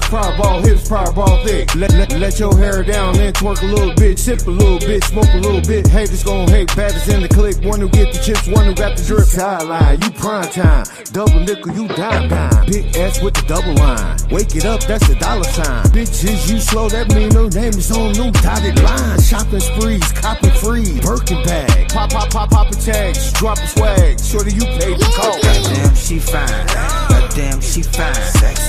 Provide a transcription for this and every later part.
fireball hips, fireball thick. Let your hair down, then twerk a little bit, sip a little bit, smoke a little bit. Haters gon' hate, baddest in the clique. One who get the chips, one who got the drip. Sideline, you prime time. Double nickel, you dime. Big ass with the double line. Wake it up, that's a dollar sign. Bitches, you slow, that mean her name is on new dotted line. Shopping sprees, copy free, Birkin bag. Pop a tags, drop a swag. Shorty, you paid the call. Goddamn, she fine. Goddamn, she fine.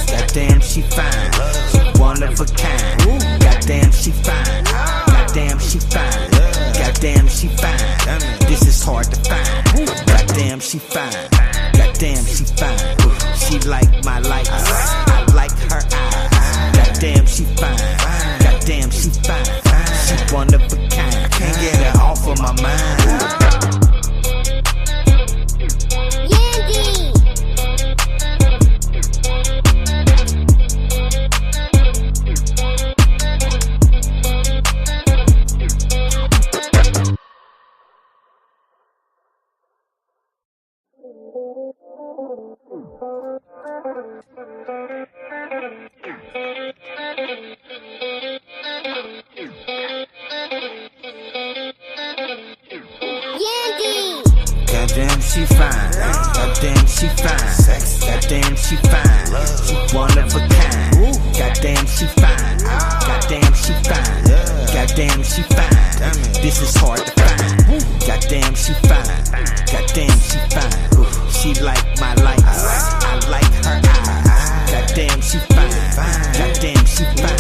Goddamn, she fine. She one of a kind. Goddamn, she fine. Goddamn, she fine. Goddamn, she fine. This is hard to find. Goddamn, she fine. Goddamn, she fine. She like my lights. I like her eyes. Goddamn, she fine. Goddamn, she fine. She one of a kind. Can't get her off of my mind. Goddamn, she fine. Goddamn, she fine. Goddamn, she fine. She one of a kind. Goddamn, she fine. Goddamn, she fine. Goddamn, she fine. This is hard to find. Goddamn, she fine. Goddamn, she fine. She like my lights. I like her eyes. Goddamn, she fine. Goddamn, she fine.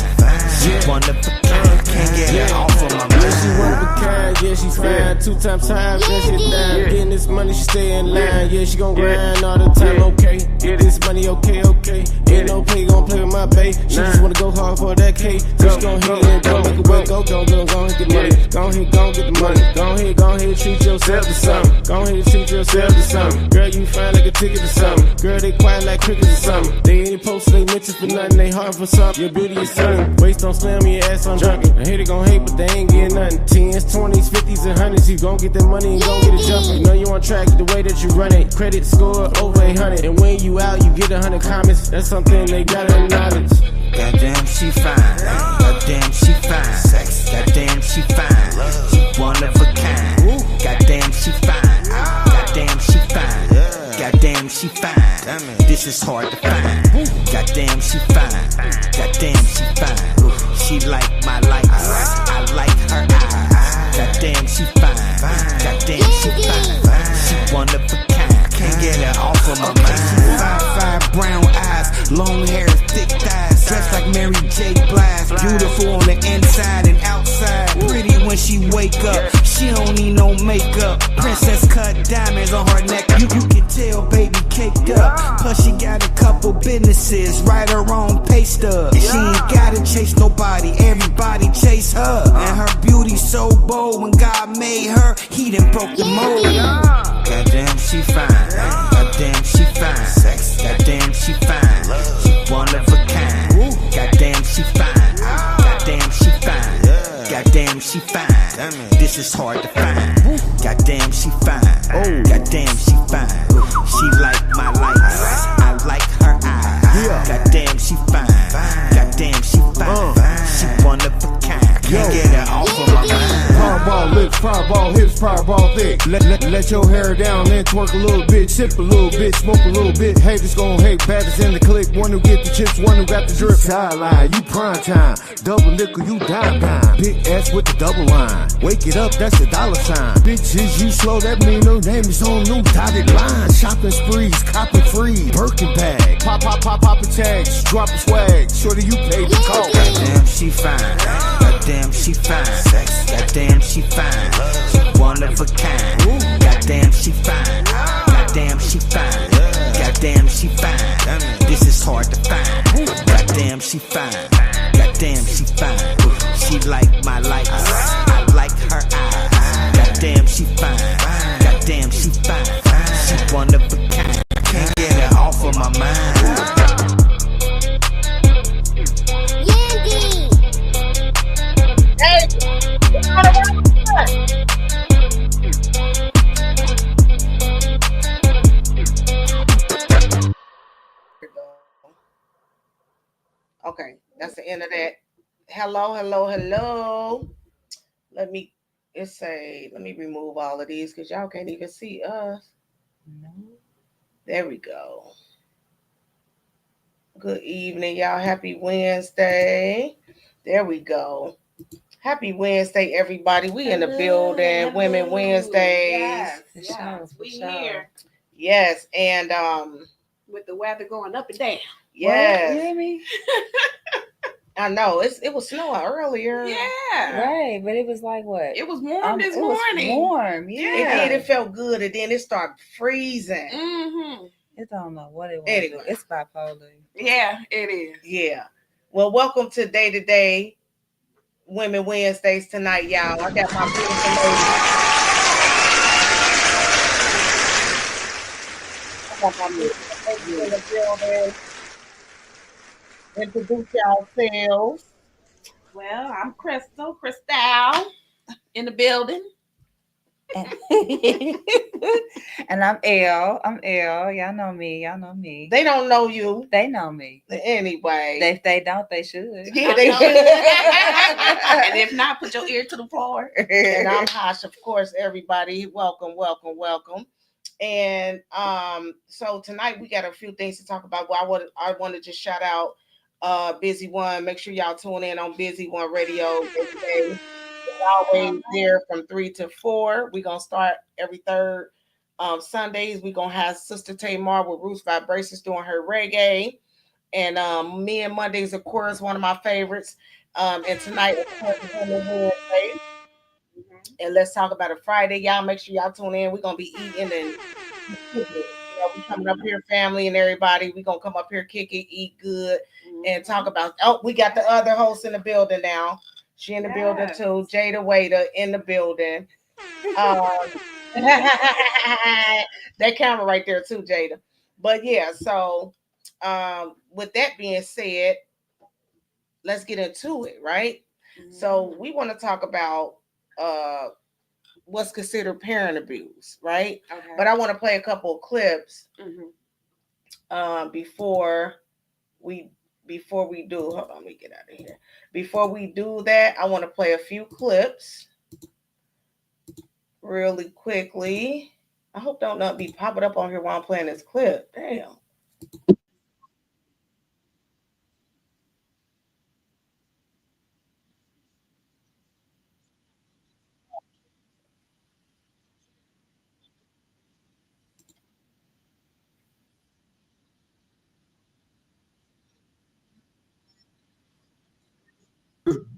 She one of a kind. Can't get her off of my mind. She one of a kind, yeah, she's fine. 2 times time, yeah, she down. Getting this money, she stay in line. Yeah, she gon' grind all the time, okay. Get this money, okay. Ain't no play, gon' play with my bae. She just wanna go hard for that K. So she gon' hit and go make a way. Go hit the money. Go ahead, gon' get the money. Go ahead, treat yourself to something. Go ahead, treat yourself to something. Girl, you fine like a ticket to something. Girl, they quiet like crickets or something. They ain't posted, they mentions for nothing. They hard for something. Your beauty is something. Waist don't slam, your ass on junkie. I hate it gon' hate, but they ain't getting nothing. 10s, 20s, 50s, and 100s. You gon' get that money and gon' get it jumping. You know you on track the way that you run it. Credit score over 800. And when you out, you get 100 comments. That's something they gotta acknowledge. Goddamn, she fine. Goddamn, she fine. Goddamn, she fine. She one of a kind. Goddamn, she fine. Goddamn, she fine. Goddamn, she fine. This is hard to find. Goddamn, she fine. Goddamn, she fine. She like my lights. I like her eyes. Goddamn, she fine. Goddamn, she fine. She one of a kind. Can't get her off of my mind. 5'5", brown eyes, long hair, thick thighs, dressed like Mary J. Blige. Beautiful on the inside and outside. Pretty when she wake up. She don't need no makeup. Princess cut diamonds on her neck. You can tell, baby, caked up. Plus she got a couple businesses, right her own pay stub. She ain't gotta chase nobody, everybody chase her. And her beauty so bold, when God made her, he done broke the mold. Goddamn, she fine. Goddamn, she fine. Goddamn, she fine. She one of a kind. Goddamn, she fine. Goddamn, she fine. Goddamn, she fine. This is hard to find. Goddamn, she fine. Goddamn, she fine. She like my lights. I like her eyes. Goddamn, she fine. Goddamn, she fine. She one of a kind. Can't get her off of my mind. Fireball lips, fireball hips, fireball thick. Let your hair down, then twerk a little bit, sip a little bit, smoke a little bit. Haters gon' hate, baddest in the clique. One who get the chips, one who got the drip. Sideline, you prime time. Double nickel, you dime. Big ass with the double line. Wake it up, that's a dollar sign. Bitches, you slow, that mean her name is on new dotted line. Shopping sprees, copy free, Birkin bag. Pop a tags, drop a swag. Shorty, you paid the call. Goddamn, she fine. Goddamn, she fine. Goddamn, she fine. She one of a kind. Goddamn, she fine. Goddamn, she fine. Goddamn, she fine. This is hard to find. Goddamn, she fine. Goddamn, she fine. She like my lights. I like her eyes. Goddamn, she fine. Goddamn, she fine. She one of a kind. Can't get her off of my mind. Okay, that's the end of that. Hello, hello, hello. Let me let me remove all of these because y'all can't even see us. No. There we go. Good evening, y'all. Happy Wednesday. There we go. Happy Wednesday, everybody. We in the building. Women Wednesdays. Yes, We for here sure. Yes, and with the weather going up and down. What? You yes. hear me? I know it was snowing earlier. Yeah. Right, but it was like what? It was warm this it was morning. warm, It yeah. did. It felt good, and then it started freezing. Mm-hmm. It don't know what it was. Anyway. It's bipolar. Yeah, it is. Yeah. Well, welcome to Day to Day Women Wednesdays tonight, y'all. I got my beautiful lady. I got my beautiful lady in the building. Introduce yourselves. Well, I'm Crystal in the building. And I'm L. Y'all know me. They don't know you They know me. anyway. If they don't, they should. Yeah, they should. And if not, put your ear to the floor. And I'm Hosh, of course, everybody. Welcome, welcome, welcome. And so tonight we got a few things to talk about. Well, I want to just shout out Busy One. Make sure y'all tune in on Busy One Radio every day. We're always there from 3 to 4. We're gonna start every third Sundays. We're gonna have Sister Tamar with Roots Vibrations doing her reggae. And me and Mondays, of course, one of my favorites. And tonight, of course, is Women Wednesday. And let's talk about it Friday. Y'all make sure y'all tune in. We're gonna be eating and we coming up here, family and everybody. We're gonna come up here, kick it, eat good, and talk about we got the other host in the building now. She in the building too. Jada Waiter in the building. That camera right there too, Jada. But yeah, so with that being said, let's get into it, right? So we want to talk about what's considered parent abuse, right? Okay. But I want to play a couple of clips before we do. Hold on, let me get out of here. Before we do that, I want to play a few clips really quickly. I hope don't not be popping up on here while I'm playing this clip. Damn.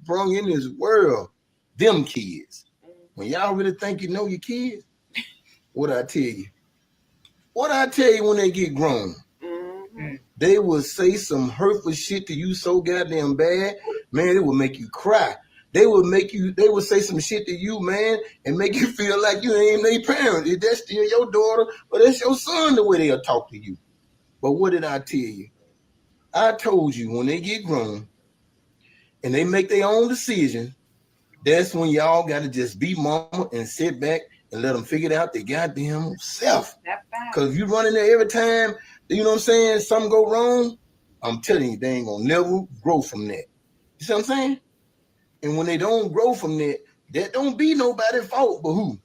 Brung in this world, them kids. When y'all really think you know your kids, what I tell you? What I tell you when they get grown? They will say some hurtful shit to you so goddamn bad, man, it will make you cry. They will say some shit to you, man, and make you feel like you ain't their parent. If that's still your daughter or that's your son, the way they'll talk to you. But what did I tell you? I told you when they get grown and they make their own decision, that's when y'all got to just be mama and sit back and let them figure it out their goddamn self. Because if you run in there every time, you know what I'm saying, something go wrong, I'm telling you, they ain't going to never grow from that. You see what I'm saying? And when they don't grow from that, that don't be nobody's fault but who?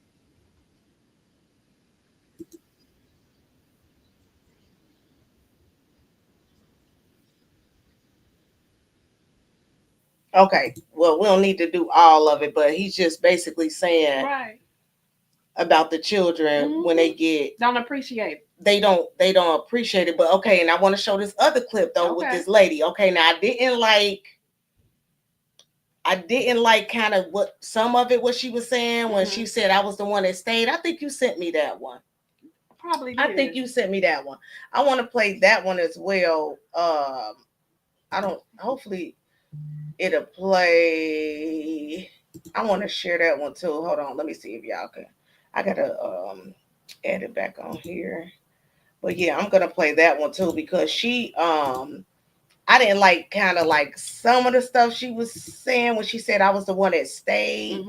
Okay, well, we don't need to do all of it, but he's just basically saying about the children when they don't appreciate it. They don't appreciate it. But okay, and I want to show this other clip though with this lady. Okay, now I didn't like kind of what some of it what she was saying when she said I was the one that stayed. I think you sent me that one. Probably did. I think you sent me that one. I want to play that one as well. Hopefully it'll play. I want to share that one too. Hold on, let me see if y'all can. I gotta add it back on here. But yeah, I'm gonna play that one too because she I didn't like kind of like some of the stuff she was saying when she said I was the one that stayed.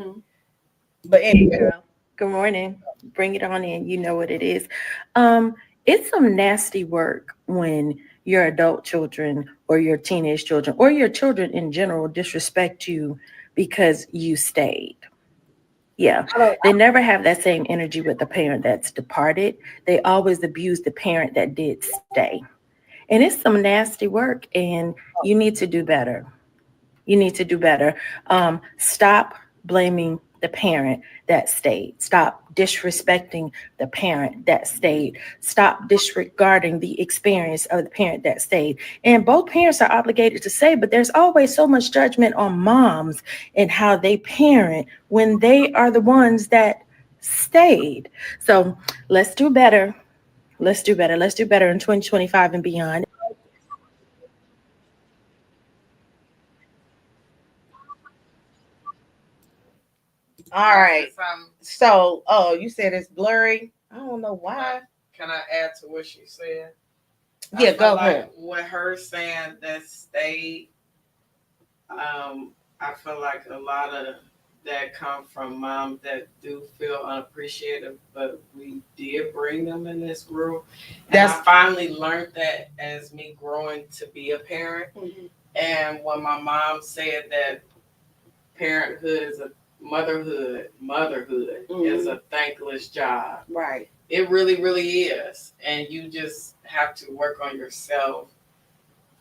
But anyway. Good morning. Bring it on in. You know what it is. It's some nasty work when your adult children or your teenage children or your children in general disrespect you because you stayed. Yeah, they never have that same energy with the parent that's departed. They always abuse the parent that did stay. And it's some nasty work, and you need to do better. You need to do better. Stop blaming the parent that stayed. Stop disrespecting the parent that stayed. Stop disregarding the experience of the parent that stayed. And both parents are obligated to say, but there's always so much judgment on moms and how they parent when they are the ones that stayed. So let's do better. Let's do better. Let's do better in 2025 and beyond. All right. So, oh, you said it's blurry. I don't know why. Can I add to what she said? Yeah, go ahead. With her saying that stayed, I feel like a lot of that come from moms that do feel unappreciated, but we did bring them in this world. And I finally learned that as me growing to be a parent. Mm-hmm. And when my mom said that parenthood is a motherhood mm-hmm. is a thankless job. Right. It really, really is. And you just have to work on yourself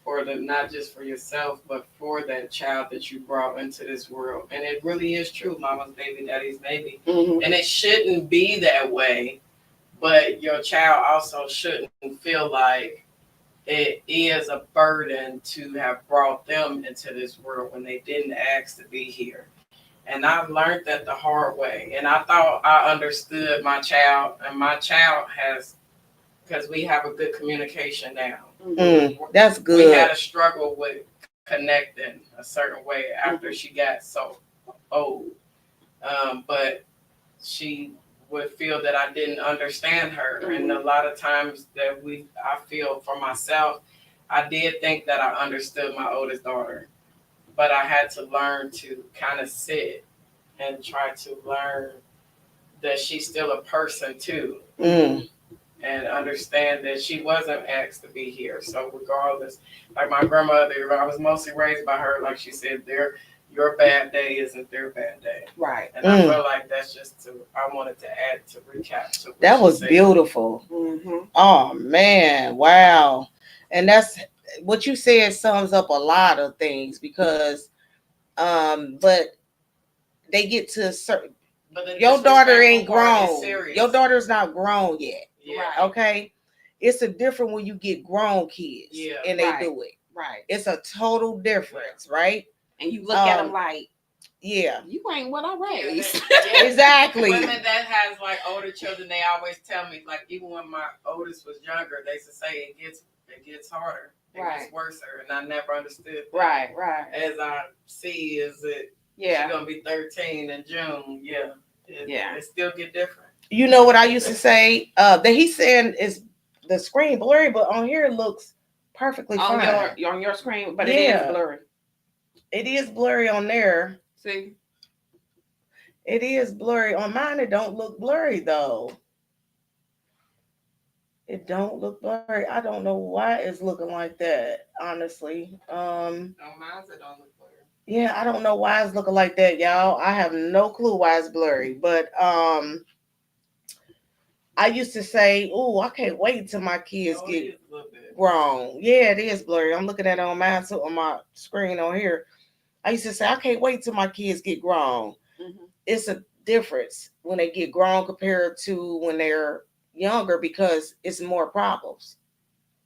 for not just for yourself, but for that child that you brought into this world. And it really is true. Mama's baby, daddy's baby. Mm-hmm. And it shouldn't be that way, but your child also shouldn't feel like it is a burden to have brought them into this world when they didn't ask to be here. And I've learned that the hard way. And I thought I understood my child, and my child has, because we have a good communication now. That's good. We had a struggle with connecting a certain way after she got so old. But she would feel that I didn't understand her. Mm-hmm. And a lot of times that I feel for myself, I did think that I understood my oldest daughter. But I had to learn to kind of sit and try to learn that she's still a person too. And understand that she wasn't asked to be here. So regardless, like my grandmother, I was mostly raised by her. Like she said, your bad day isn't their bad day. Right. And I feel like that's I wanted to add to recap. To that was beautiful. Mm-hmm. Oh man. Wow. And that's, what you said sums up a lot of things because, but they get to a certain, your daughter ain't grown. Your daughter's not grown yet. Yeah. Right. Okay. It's a different when you get grown kids and they do it. Right. It's a total difference, right? And you look at them like, yeah, you ain't what I raised. Exactly. Women that has like older children, they always tell me, like even when my oldest was younger, they used to say it gets harder. It gets worse, and I never understood that. Right. As I see, is it? Yeah. She's gonna be 13 in June. Yeah. It still get different. You know what I used to say? That he's saying is the screen blurry, but on here it looks perfectly fine. On your screen, but it is blurry. It is blurry on there. See? It is blurry. On mine, it don't look blurry though. It don't look blurry. I don't know why it's looking like that, honestly. On mine, it don't look blurry. Yeah, I don't know why it's looking like that, y'all. I have no clue why it's blurry. But I used to say, "Oh, I can't wait till my kids get grown." Yeah, it is blurry. I'm looking at it on mine too, on my screen on here. I used to say, "I can't wait till my kids get grown." Mm-hmm. It's a difference when they get grown compared to when they're younger because it's more problems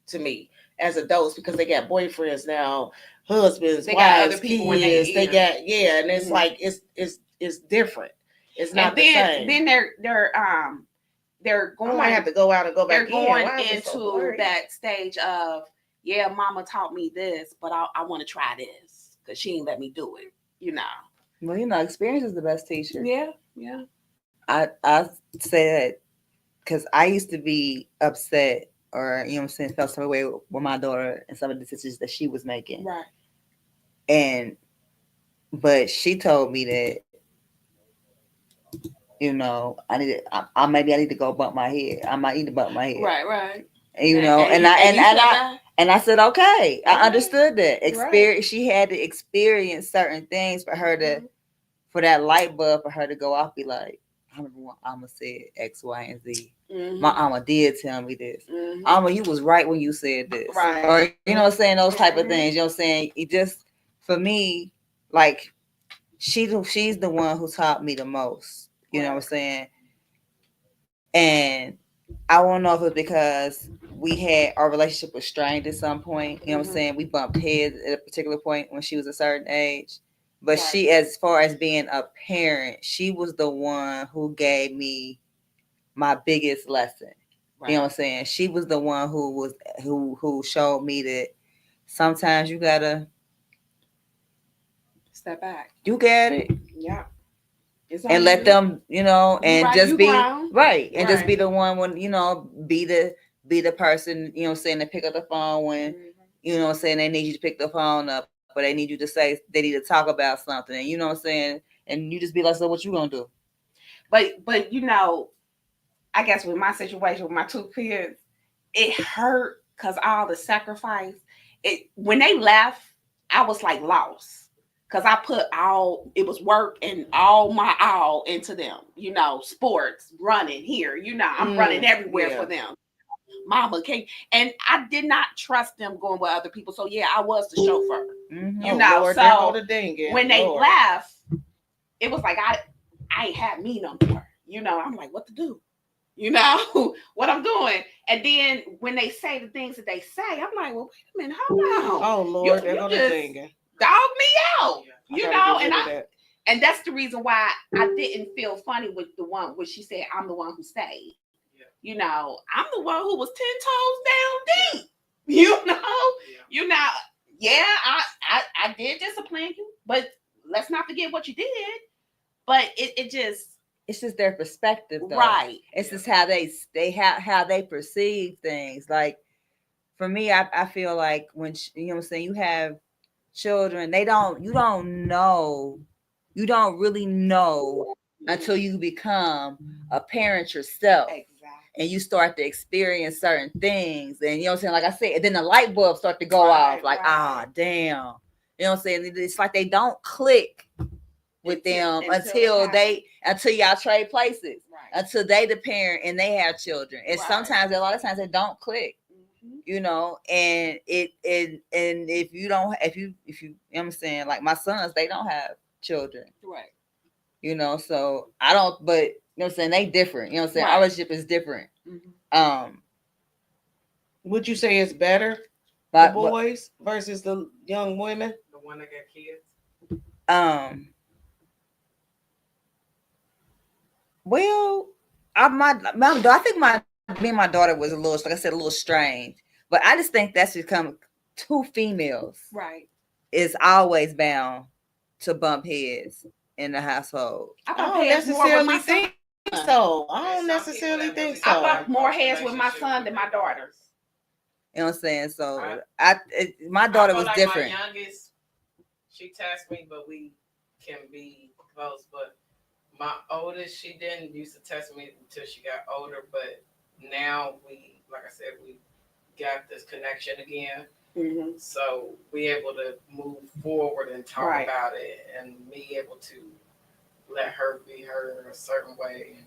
to me as adults because they got boyfriends now, husbands, wives, kids. They got and it's like it's different. It's not the same. Then they're going. I might have to go out and go back. They're going into that stage of mama taught me this, but I want to try this because she ain't let me do it. Well, experience is the best teacher. Yeah. I said because I used to be upset or felt some way with my daughter and some of the decisions that she was making. Right. But she told me that I need to go bump my head. I might need to bump my head. Right. And, And I said, okay, I Right. understood that. Experience. Right. She had to experience certain things for her to, for that light bulb for her to go off. Be like, I remember when Alma said X, Y, and Z. My Alma did tell me this. Alma, you was right when you said this. Right. Or you know what I'm saying, those type of things. You know what I'm saying? It just, for me, like she's the one who taught me the most. You know what I'm saying? And I don't know if it's because we had our relationship was strained at some point. You know what I'm saying? We bumped heads at a particular point when she was a certain age. But she, as far as being a parent, she was the one who gave me my biggest lesson. You know what I'm saying? She was the one who showed me that sometimes you gotta Step back. You got it. Yeah. And let them, you know, and right, just be ground. right. And just be the one when, you know, be the person, you know what I'm saying, to pick up the phone when, you know what I'm saying, they need you to pick the phone up, or they need you to say they need to talk about something. And you know what I'm saying? And you just be like, so what you gonna do? But you know, I guess with my situation with my two kids, it hurt because all the sacrifice. When they left, I was like lost. Because I put it was work and all my all into them. You know, sports, running here. You know, I'm running everywhere for them. Mama came. And I did not trust them going with other people. So, yeah, I was the chauffeur. You know, Lord, so the when they left, it was like I ain't had me no more. You know, I'm like, what to do? You know, what I'm doing. And then when they say the things that they say, I'm like, well, wait a minute, hold on. Oh, Lord, they're you going to ding. Dog me out, you know, and that's the reason why I didn't feel funny with the one where she said I'm the one who stayed. You know, I'm the one who was 10 toes down deep. You know, I did discipline you, but let's not forget what you did. But it's just their perspective, though. Right? It's just how they perceive things. Like for me, I feel like when you know what I'm saying, you have children, you don't really know until you become a parent yourself. Exactly. And you start to experience certain things. And you know what I'm saying? Like I said, and then the light bulbs start to go off. Like, damn. You know what I'm saying? It's like they don't click with them until y'all trade places. Right. Until they the parent and they have children. And sometimes, a lot of times, they don't click. You know, and if you know what I'm saying, like my sons, they don't have children. Right. You know, so I don't, but you know what I'm saying, they different. You know what I'm saying? Our relationship is different. Would you say it's better, the boys versus the young women? The one that got kids? Well, I think me and my daughter was a little, like I said, a little strange. But I just think that's become two females. Right. Is always bound to bump heads in the household. I don't necessarily think so. I don't necessarily think so. I bump more heads with my son than my daughters. You know what I'm saying? So my daughter was like different. My youngest, she tests me, but we can be close. But my oldest, she didn't used to test me until she got older. But now like I said, we got this connection again. Mm-hmm. So we able to move forward and talk about it, and me able to let her be her a certain way.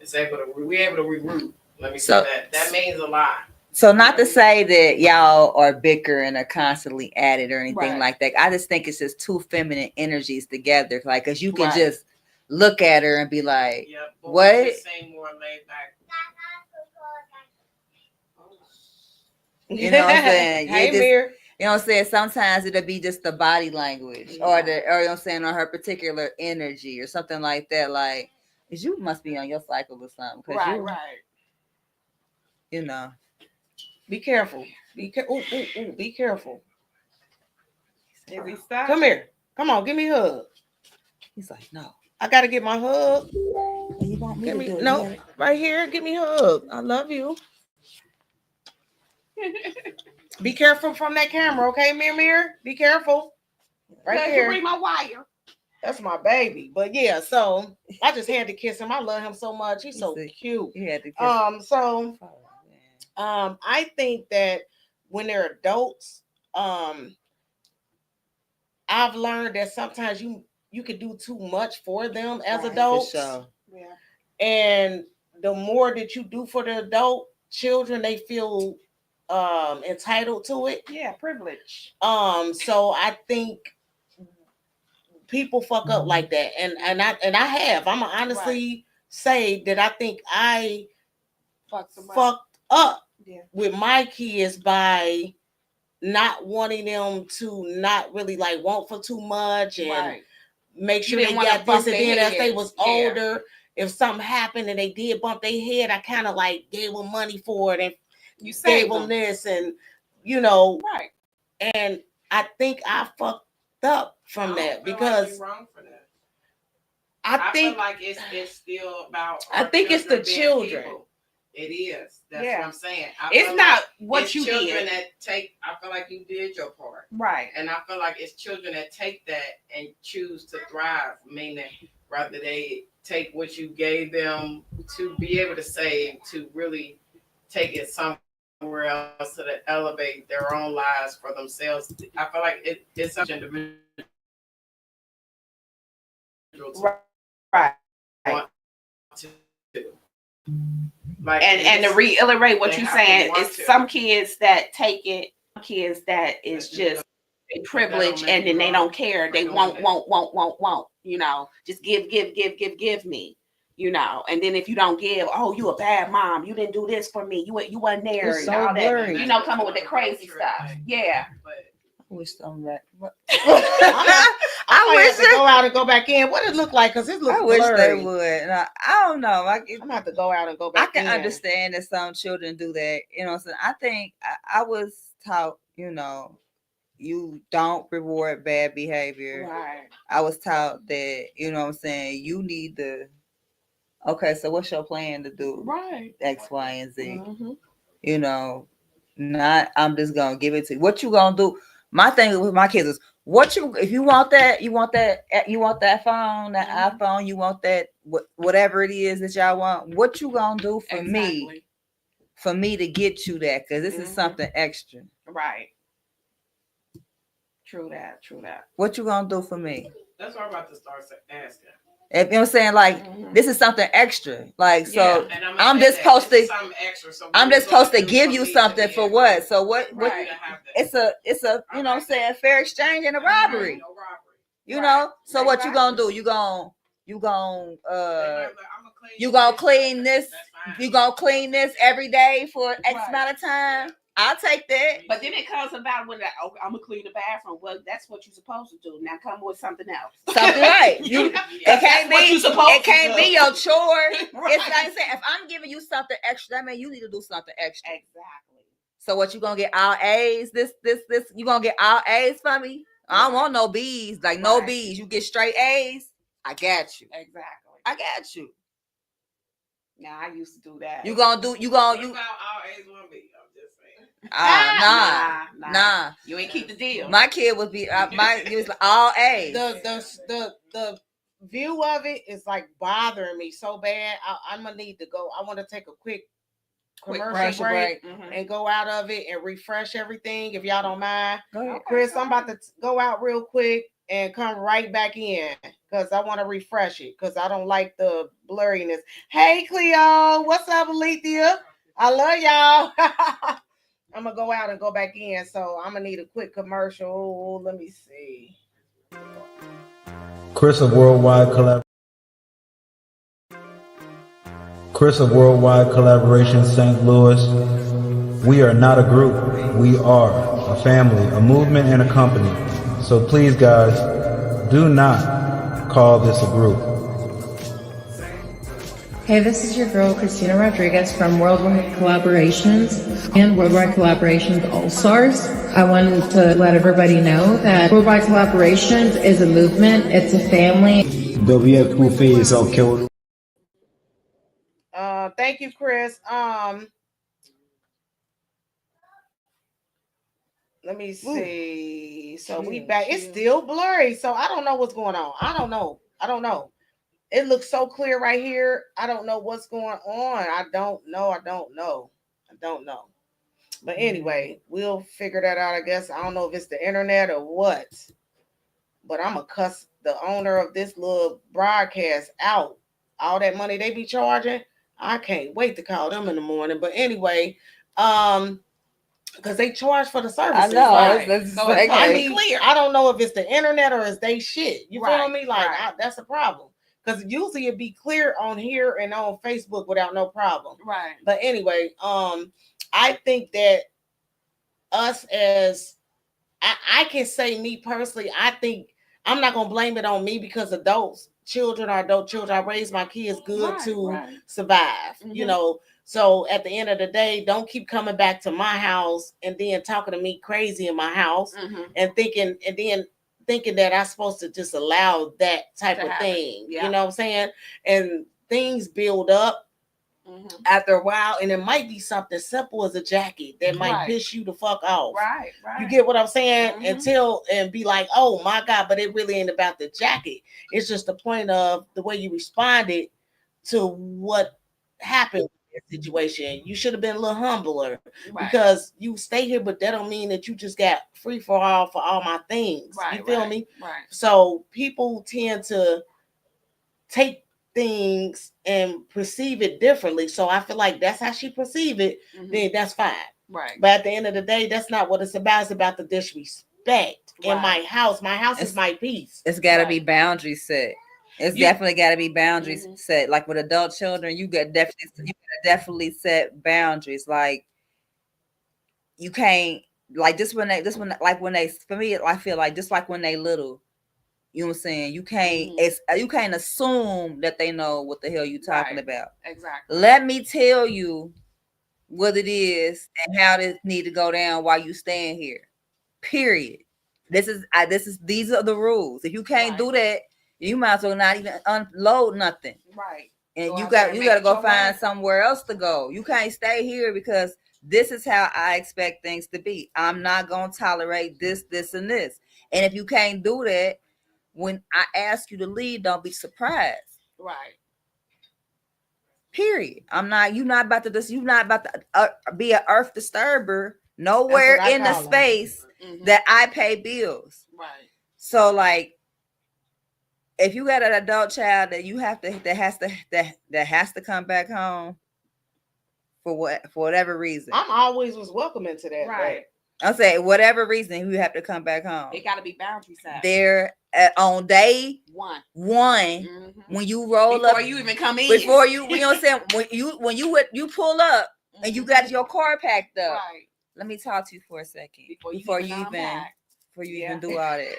It's able to we able to regroup. Let me say that means a lot. So not to say that y'all are bickering or constantly at it or anything like that. I just think it's just two feminine energies together. Like, cause you can just look at her and be like, what? Just seem more laid back. You know what I'm saying? Hey, Mir. You know what I'm saying? Sometimes it'll be just the body language or you know what I'm saying, or her particular energy or something like that. Like, cause you must be on your cycle or something. Right. You know. Be careful. Be careful. Be careful. Stop? Come here. Come on, give me a hug. He's like, no. I gotta get my hug. You want me to do it? No, right here. Give me a hug. I love you. Be careful from that camera, okay, Mir? Be careful. Right there. Bring my wire. That's my baby. But yeah, so I just had to kiss him. I love him so much. He's so cute. You had to kiss him. I think that when they're adults, I've learned that sometimes you can do too much for them as adults. For sure. Yeah. And the more that you do for the adult children, they feel entitled to it. Yeah, privilege. So I think people fuck up like that, and I have. I'm gonna honestly say that I think I fucked up with my kids by not wanting them to not really like want for too much and make sure they got this, and then as they was older, if something happened and they did bump their head, I kind of like gave them money for it and you gave them this, and you know, and I think I fucked up from that because like you're wrong for that. I think feel like it's still about. I think it's the children. People. It is. That's what I'm saying. It's not what you children did. that take. I feel like you did your part, right? And I feel like it's children that take that and choose to thrive. Meaning, rather they take what you gave them to be able to save, to really take it somewhere else to elevate their own lives for themselves. I feel like it's such individual. Right. Like, and to reiterate what you're saying, it's some kids that take it, kids that is just a privilege, and then they don't care. They won't. You know, just give me. You know, and then if you don't give, oh, you a bad mom. You didn't do this for me. You wasn't there. It's so all blurry. that. You know, coming with the crazy stuff. Yeah. I wish something that. I wish they go out and go back in. What it look like? Because it looks blurry. I wish they would. I don't know. I'm gonna have to go out and go back. I can understand that some children do that. You know, so I think I was taught, you know, you don't reward bad behavior. Right. I was taught that, you know what I'm saying, you need to. Okay, so what's your plan to do? Right. X, Y, and Z. Mm-hmm. You know, not I'm just gonna give it to you. What you gonna do? My thing with my kids is if you want that phone, that iPhone, you want that whatever it is that y'all want. What you gonna do for me? For me to get you that, because this is something extra. Right. True that. What you gonna do for me? That's what I'm about to start asking. You know what I'm saying? Like, this is something extra. Like, so I'm just supposed to. I'm just supposed to give you something for what? So what? It's a you know what I'm saying, fair exchange and a robbery. You know. So what you gonna do? You gonna clean this. You gonna clean this every day for X amount of time. I'll take that. But then it comes about when I'm gonna clean the bathroom. Well, that's what you're supposed to do. Now come with something else. Something right. It can't be your chore. Right. It's like saying, if I'm giving you something extra, that means you need to do something extra. Exactly. So what, you gonna get all A's? This you gonna get all A's for me? I don't want no B's. Like no B's. You get straight A's. I got you. Exactly. I got you. Now I used to do that. What about all A's, 1B? Nah. You ain't keep the deal. My kid would be it was like all A's. The view of it is like bothering me so bad. I'm gonna need to go. I want to take a quick commercial break and go out of it and refresh everything, if y'all don't mind. Chris, I'm about to go out real quick and come right back in because I want to refresh it because I don't like the blurriness. Hey Cleo, what's up, Alethea? I love y'all. I'm gonna go out and go back in, so I'm gonna need a quick commercial. Let me see. Chris of Worldwide Collaboration St. Louis. We are not a group. We are a family, a movement, and a company. So please, guys, do not call this a group. Hey, this is your girl, Christina Rodriguez from Worldwide Collaborations and Worldwide Collaborations All-Stars. I wanted to let everybody know that Worldwide Collaborations is a movement. It's a family. Thank you, Chris. Let me see. So we back. It's still blurry. So I don't know what's going on. I don't know. It looks so clear right here. I don't know what's going on. I don't know. But anyway, we'll figure that out. I guess I don't know if it's the internet or what, but I'm gonna cuss the owner of this little broadcast out. All that money they be charging, I can't wait to call them in the morning. But anyway, because they charge for the services. I know. Right? So it's I okay. mean, I don't know if it's the internet or it's they shit. You feel Right, me? Like right. that's a problem. Because usually it'd be clear on here and on Facebook without no problem. Right. But anyway, I think that us as I can say me personally, I think I'm not gonna blame it on me because children are adult children. I raised my kids good to survive, you know. So at the end of the day, don't keep coming back to my house and then talking to me crazy in my house and thinking that I'm supposed to just allow that type of thing. Yeah. You know what I'm saying? And things build up after a while, and it might be something simple as a jacket that might piss you the fuck off. Right. You get what I'm saying? And be like, oh my God, but it really ain't about the jacket. It's just the point of the way you responded to what happened in that situation. You should have been a little humbler because you stay here, but that don't mean that you just got free for all my things. You feel me? Right. So people tend to take things and perceive it differently. So I feel like that's how she perceive it, then that's fine. Right. But at the end of the day, that's not what it's about. It's about the disrespect in my house. My house is my peace. It's got to be boundaries set. It's definitely got to be boundaries set. Like with adult children, you definitely set boundaries. Like you can't like when they for me, I feel like just like when they little. You know what I'm saying? You can't assume that they know what the hell you talking about. Exactly. Let me tell you what it is and how this need to go down while you stand here. Period. These are the rules. If you can't do that, you might as well not even unload nothing. Right. And so you got to go find somewhere else to go. You can't stay here because this is how I expect things to be. I'm not gonna tolerate this, and this. And if you can't do that, when I ask you to leave, don't be surprised. Right. Period. You're not about to be an earth disturber nowhere in the space that I pay bills. Right. So like, if you got an adult child that has to come back home for whatever reason, I'm always was welcoming to that. Right. I'll say whatever reason you have to come back home. It got to be boundary set. There on day one when you roll before up you even come in. Before you know what I'm saying? When you pull up and you got your car packed up. Right. Let me talk to you for a second. Before you even do all that.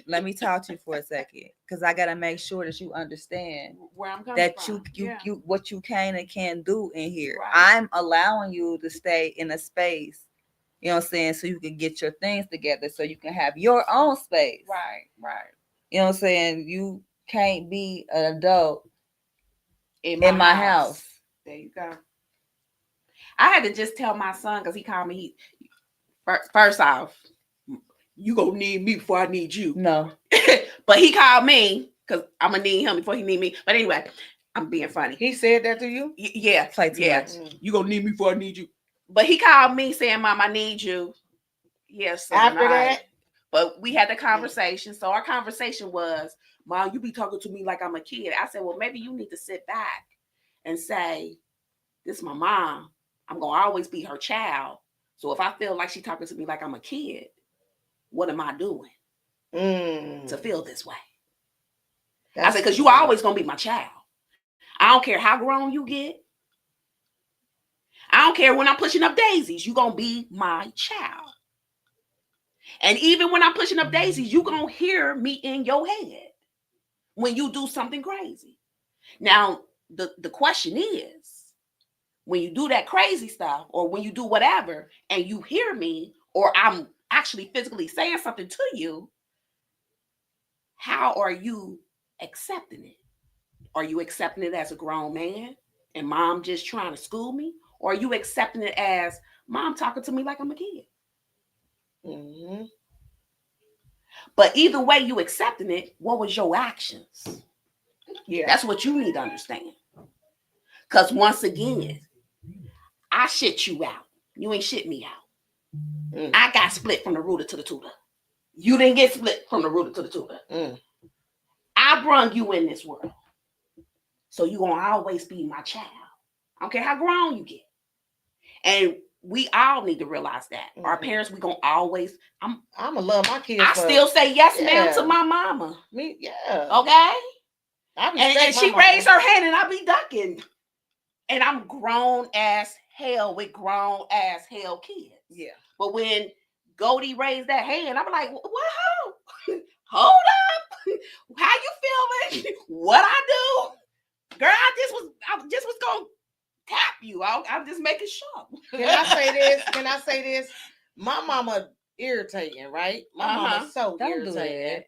Let me talk to you for a second. Because I gotta make sure that you understand where I'm coming that from. you what you can and can't do in here. Right. I'm allowing you to stay in a space. You know what I'm saying? So you can get your things together so you can have your own space. Right. You know what I'm saying? You can't be an adult in my house. There you go. I had to just tell my son because he called me. First off, you gonna need me before I need you. No. But he called me because I'm gonna need him before he need me. But anyway, I'm being funny. He said that to you? Yeah. Much. You gonna need me before I need you. But he called me saying, Mom, I need you. Yes. After that? But we had the conversation. So our conversation was, Mom, you be talking to me like I'm a kid. I said, well, maybe you need to sit back and say, this is my mom. I'm going to always be her child. So if I feel like she's talking to me like I'm a kid, what am I doing to feel this way? I said, because you always going to be my child. I don't care how grown you get. I don't care when I'm pushing up daisies. You're going to be my child. And even when I'm pushing up daisies, you're going to hear me in your head when you do something crazy. Now, the question is, when you do that crazy stuff or when you do whatever and you hear me or I'm actually physically saying something to you, how are you accepting it? Are you accepting it as a grown man and mom just trying to school me? Or are you accepting it as mom talking to me like I'm a kid? Mm-hmm. But either way you accepting it, what was your actions? Yeah, that's what you need to understand. Because once again, I shit you out. You ain't shit me out. I got split from the rooter to the tutor. You didn't get split from the rooter to the tutor. I brung you in this world. So you gonna always be my child. I don't care how grown you get. And we all need to realize that. Our parents, we gonna always, I'm gonna love my kids. I still say yes, ma'am, to my mama. Me, yeah. Okay? And she mama. raised her hand and I be ducking. And I'm grown as hell with grown as hell kids. Yeah. But when Goldie raised that hand, I'm like, what? Hold up. How you feeling? What I do? Girl, I just was gonna tap you. I'm just making sure. Can I say this? My mama irritating, right? My mama's so irritating.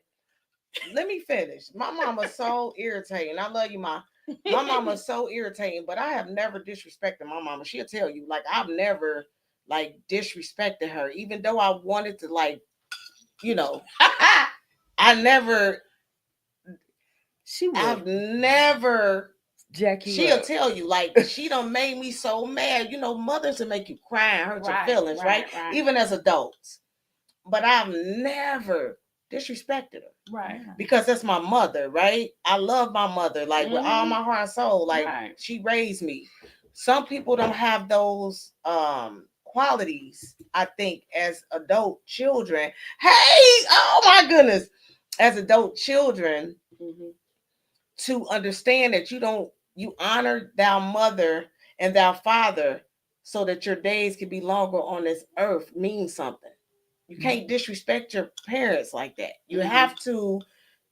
Let me finish. My mama's so irritating. I love you, Ma. My mama's so irritating, but I have never disrespected my mama. She'll tell you, like, I've never like disrespected her, even though I wanted to, like, you know, I never. I've never. Jackie, she'll tell you, like, she done made me so mad. You know, mothers will make you cry and hurt your feelings, right? Even as adults. But I've never disrespected her, right? Because that's my mother, right? I love my mother, like, with all my heart and soul. Like, she raised me. Some people don't have those qualities, I think, as adult children. Hey, oh my goodness, as adult children, to understand that you honor thou mother and thou father so that your days can be longer on this earth means something. You can't disrespect your parents like that. You have to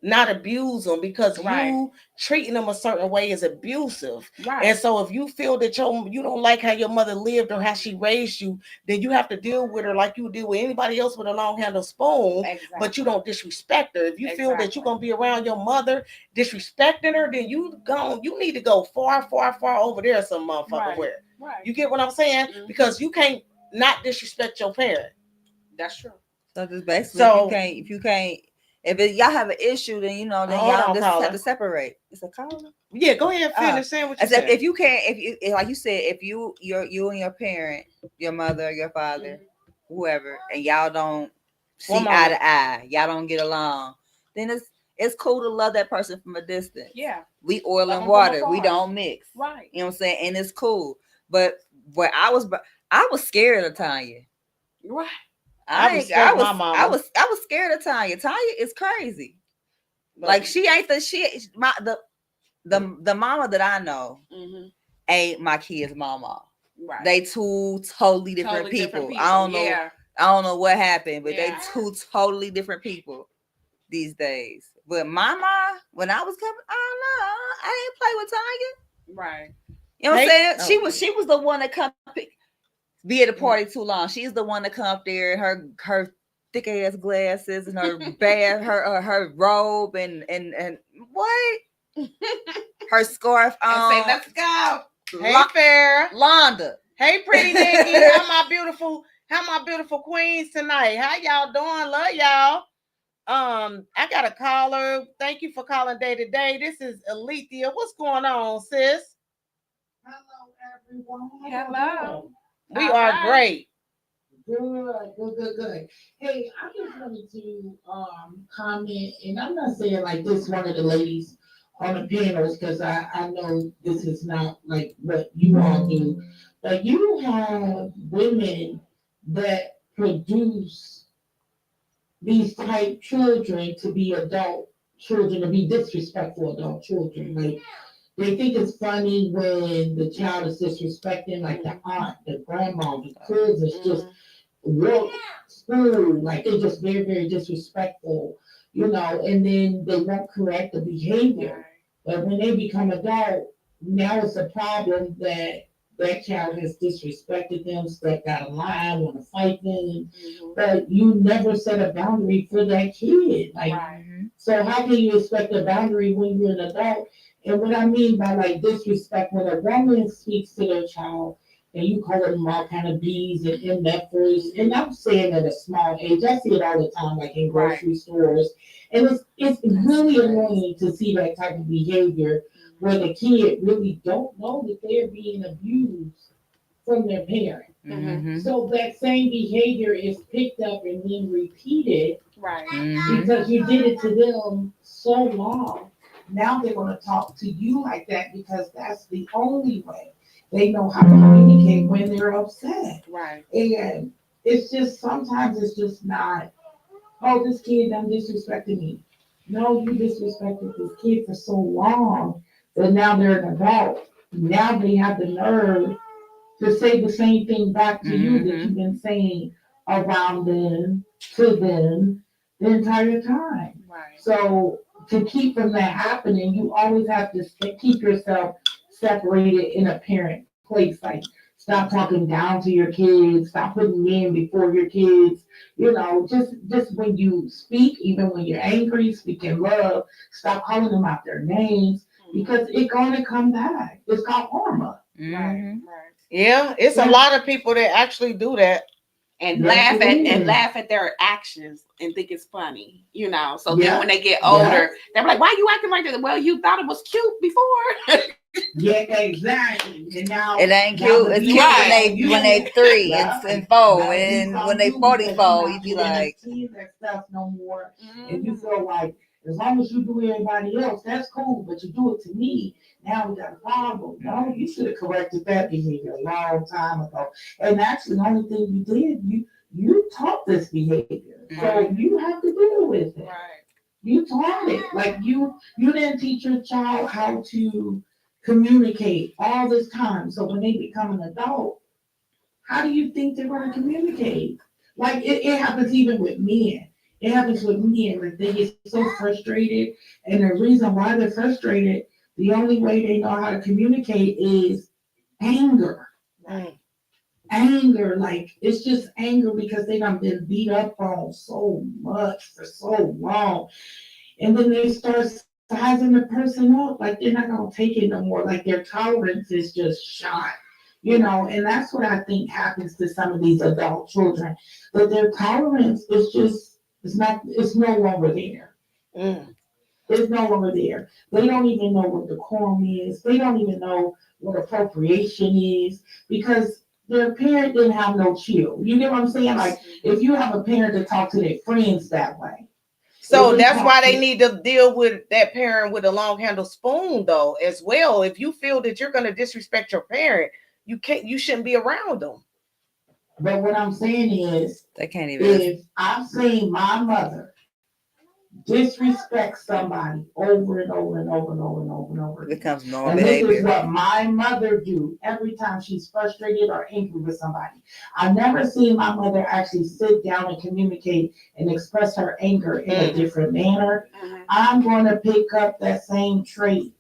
not abuse them, because you treating them a certain way is abusive. And so if you feel that you don't like how your mother lived or how she raised you, then you have to deal with her like you would deal with anybody else with a long handled spoon, but you don't disrespect her. If you feel that you're going to be around your mother disrespecting her, then you need to go far, far, far over there some motherfucker where. You get what I'm saying? Because you can't disrespect your parent. That's true. So just basically, if y'all have an issue, then y'all just have to separate. It's a caller. Yeah, go ahead and finish saying what you said. If you can't, like you said, if you and your parent, your mother, your father, whoever, and y'all don't see eye to eye, y'all don't get along, then it's cool to love that person from a distance. Yeah, we oil and water, we don't mix. Right. You know what I'm saying? And it's cool. But where I was scared of Tanya. Right. I was scared of Tanya. Tanya is crazy. Like, she ain't the mama that I know ain't my kid's mama. Right. They two totally different people. I don't know what happened, but they two totally different people these days. But mama, when I was coming, I don't know. I didn't play with Tanya. Right. You know what I'm saying? She was the one that come be at a party too long. She's the one to come up there in her thick ass glasses and her her robe and what? Her scarf on. And say, let's go. Hey, Fair. Londa. Hey, pretty Nikki. How my beautiful queens tonight? How y'all doing? Love y'all. I got a caller. Thank you for calling day to day. This is Alethea. What's going on, sis? Hello, everyone. Hello. We are great. Good. Hey, I just wanted to comment, and I'm not saying like this one of the ladies on the panels, because I know this is not like what you all do, but you have women that produce these type children to be adult children, to be disrespectful adult children. Like, they think it's funny when the child is disrespecting, like the aunt, the grandma, the cousins, just work, school, like they're just very, very disrespectful, and then they won't correct the behavior. But when they become adult, now it's a problem that child has disrespected them, stepped out of line, want to fight them, but you never set a boundary for that kid. Like, so how can you expect a boundary when you're an adult? And what I mean by like disrespect, when a woman speaks to their child and you call them all kind of B's and MFers, and I'm saying at a small age, I see it all the time, like in grocery stores, and it's really annoying to see that type of behavior where the kid really don't know that they're being abused from their parent. Mhm. So that same behavior is picked up and then repeated Right. Mhm. because you did it to them so long. Now they're going to talk to you like that because that's the only way they know how to communicate when they're upset. Right. And it's just sometimes it's just not, oh, this kid done disrespected me. No, you disrespected this kid for so long that now they're an adult. Now they have the nerve to say the same thing back to you that you've been saying around them, to them, the entire time. Right. So to keep from that happening, you always have to keep yourself separated in a parent place. Like stop talking down to your kids, stop putting men before your kids. You know, just when you speak, even when you're angry, speak in love, stop calling them out their names because it's gonna come back. It's called karma. Right. Right. Yeah, it's a lot of people that actually do that. And Yes, laugh at their actions and think it's funny, you know. So Yeah. then when they get older, they're like, "Why you acting like that?" Well, you thought it was cute before. Yeah, exactly. And now It ain't cute. It's cute when they 3 and 4, and when they 44, you be like, see that stuff no more, and you feel like as long as you do everybody else, that's cool, but you do it to me. Now we got a problem. No, you should have corrected that behavior a long time ago. And actually, the only thing you did, you taught this behavior, so you have to deal with it. Right. You taught it. Like you didn't teach your child how to communicate all this time. So when they become an adult, how do you think they're going to communicate? Like it happens even with men. It happens with men that they get so frustrated, and the reason why they're frustrated, the only way they know how to communicate is anger. Anger, like it's just anger because they done been beat up on so much for so long, and then they start sizing the person up like they're not gonna take it no more. Like their tolerance is just shot, you know. And that's what I think happens to some of these adult children. That their tolerance is just it's no longer there. It's no longer there. They don't even know what decorum is. They don't even know what appropriation is because their parent didn't have no chill. You get what I'm saying? Like if you have a parent to talk to their friends that way. So that's why they need to deal with that parent with a long handled spoon, though, as well. If you feel that you're going to disrespect your parent, you shouldn't be around them. But what I'm saying is, they can't even. If I've seen my mother disrespect somebody over and over and over and over and over and over, it becomes normal and behavior. This is what my mother do every time she's frustrated or angry with somebody. I've never seen my mother actually sit down and communicate and express her anger in a different manner. I'm going to pick up that same trait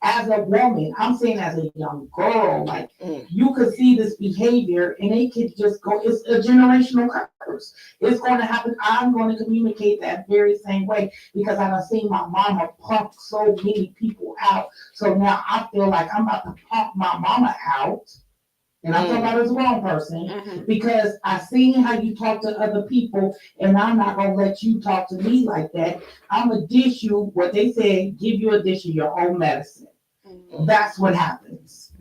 as a woman. I'm saying as a young girl, like you could see this behavior and it could just go, it's a generational curse. It's going to happen. I'm going to communicate that very same way because I've seen my mama pump so many people out. So now I feel like I'm about to pump my mama out. And I'm talking about as a grown person because I seen how you talk to other people, and I'm not gonna let you talk to me like that. I'm gonna dish you what they say, give you a dish of your own medicine. That's what happens.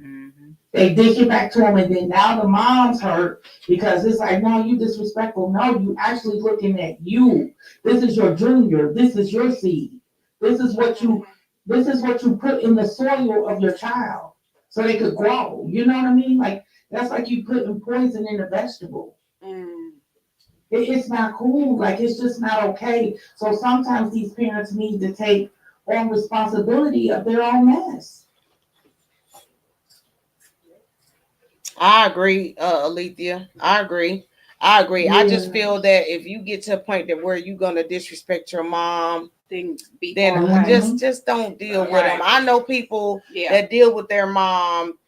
They dish it back to them, and then now the mom's hurt because it's like, no, you disrespectful. No, you actually looking at you. This is your junior. This is your seed. This is what you put in the soil of your child so they could grow. You know what I mean? Like that's like you putting poison in a vegetable. It's not cool. Like it's just not okay. So sometimes these parents need to take on responsibility of their own mess. I agree, Alethea. I agree. Yeah. I just feel that if you get to a point that where you're gonna disrespect your mom, then just don't deal with them. I know people that deal with their mom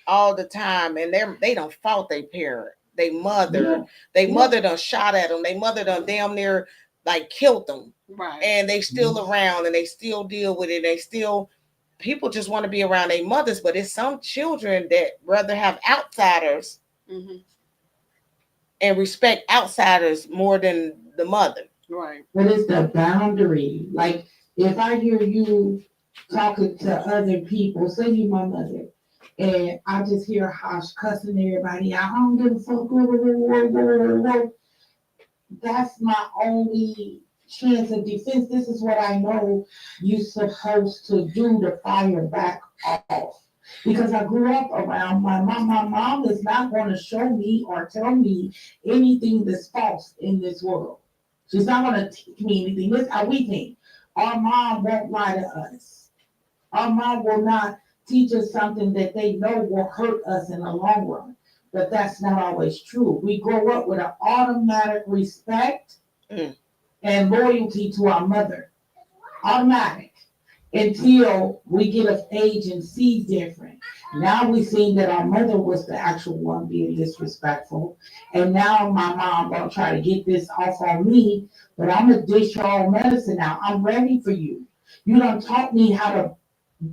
all the time, and they don't fault their parent, they mother, mother done shot at them, they mother done damn near like killed them, and they still around and they still deal with it. They still, people just want to be around their mothers, but it's some children that rather have outsiders and respect outsiders more than the mother. Right. But it's the boundary. Like if I hear you talking to other people, say you my mother, and I just hear Hosh cussing everybody out. I don't give a fuck. That's my only chance of defense. This is what I know you're supposed to do to fire back off. Because I grew up around my mom. My mom is not going to show me or tell me anything that's false in this world. She's not going to teach me anything. This is how we think. Our mom won't lie to us. Our mom will not teach us something that they know will hurt us in the long run. But that's not always true. We grow up with an automatic respect and loyalty to our mother. Automatic. Until we get of age and see different. Now we see that our mother was the actual one being disrespectful. And now my mom gonna try to get this off on me, but I'm gonna dish your own medicine now. I'm ready for you. You done taught me how to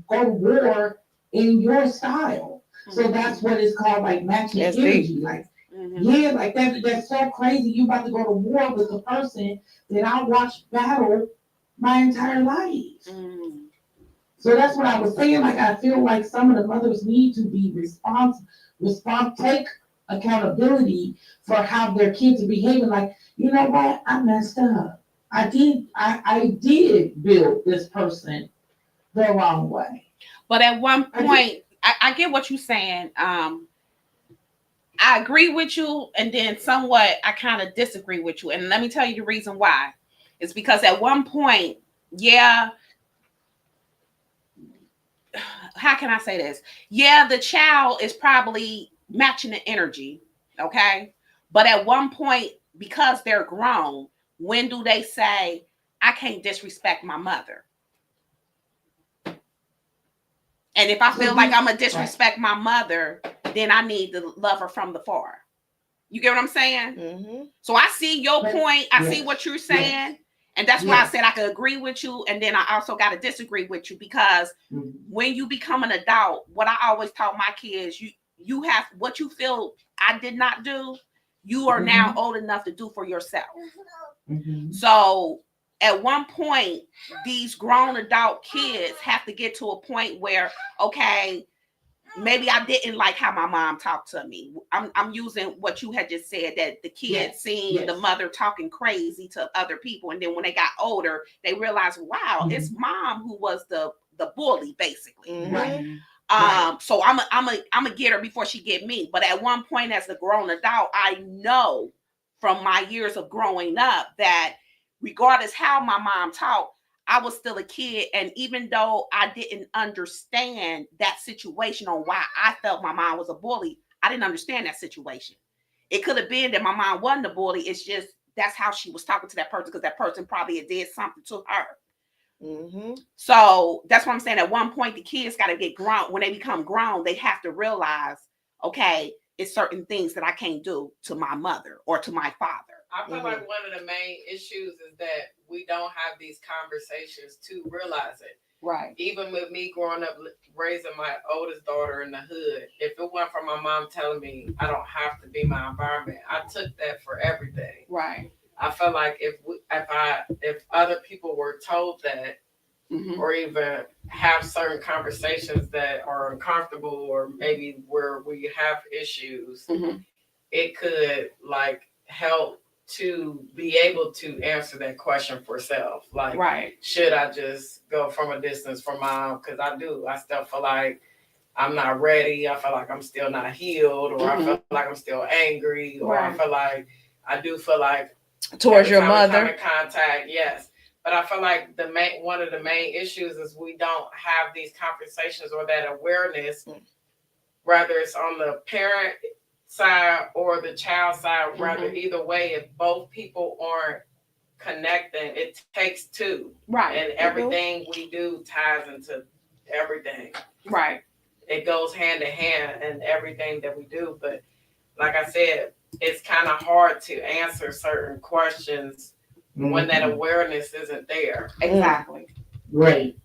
go to war in your style. So that's what it's called, like matching energy. Like, yeah, like that's so crazy. You about to go to war with the person that I watched battle my entire life. So that's what I was saying. Like, I feel like some of the mothers need to be take accountability for how their kids are behaving. Like, you know what? I messed up. I did build this person the wrong way. But at one point, I get what you're saying. I agree with you, and then somewhat I kind of disagree with you. And let me tell you the reason why. It's because at one point, yeah, how can I say this? Yeah, the child is probably matching the energy, okay? But at one point, because they're grown, when do they say, I can't disrespect my mother? And if I feel like I'm going to disrespect my mother, then I need to love her from the far. You get what I'm saying? So I see your point. I see what you're saying. And that's why I said I could agree with you. And then I also got to disagree with you, because when you become an adult, what I always taught my kids, you have what you feel I did not do, you are now old enough to do for yourself. So at one point, these grown adult kids have to get to a point where, okay, maybe I didn't like how my mom talked to me. I'm using what you had just said, that the kids seen the mother talking crazy to other people. And then when they got older, they realized, wow, it's mom who was the bully, basically. So I'm a get her before she get me. But at one point, as a grown adult, I know from my years of growing up that regardless how my mom talked, I was still a kid. And even though I didn't understand that situation on why I felt my mom was a bully, I didn't understand that situation. It could have been that my mom wasn't a bully. It's just that's how she was talking to that person, because that person probably did something to her. So that's what I'm saying. At one point, the kids got to get grown. When they become grown, they have to realize, okay, it's certain things that I can't do to my mother or to my father. I feel like one of the main issues is that we don't have these conversations to realize it. Right. Even with me growing up, raising my oldest daughter in the hood, if it weren't for my mom telling me I don't have to be my environment, I took that for everything. Right. I feel like if other people were told that, or even have certain conversations that are uncomfortable, or maybe where we have issues, it could like help to be able to answer that question for self. Like, should I just go from a distance from mom? Because I still feel like I'm not ready. I feel like I'm still not healed, or I feel like I'm still angry, or I feel like towards your mother. Come in contact, yes. But I feel like one of the main issues is we don't have these conversations or that awareness, whether it's on the parent side or the child side, rather either way, if both people aren't connecting, it takes two. Right. And everything we do ties into everything. Right. It goes hand in hand in everything that we do. But like I said, it's kind of hard to answer certain questions when that awareness isn't there. Exactly. Right.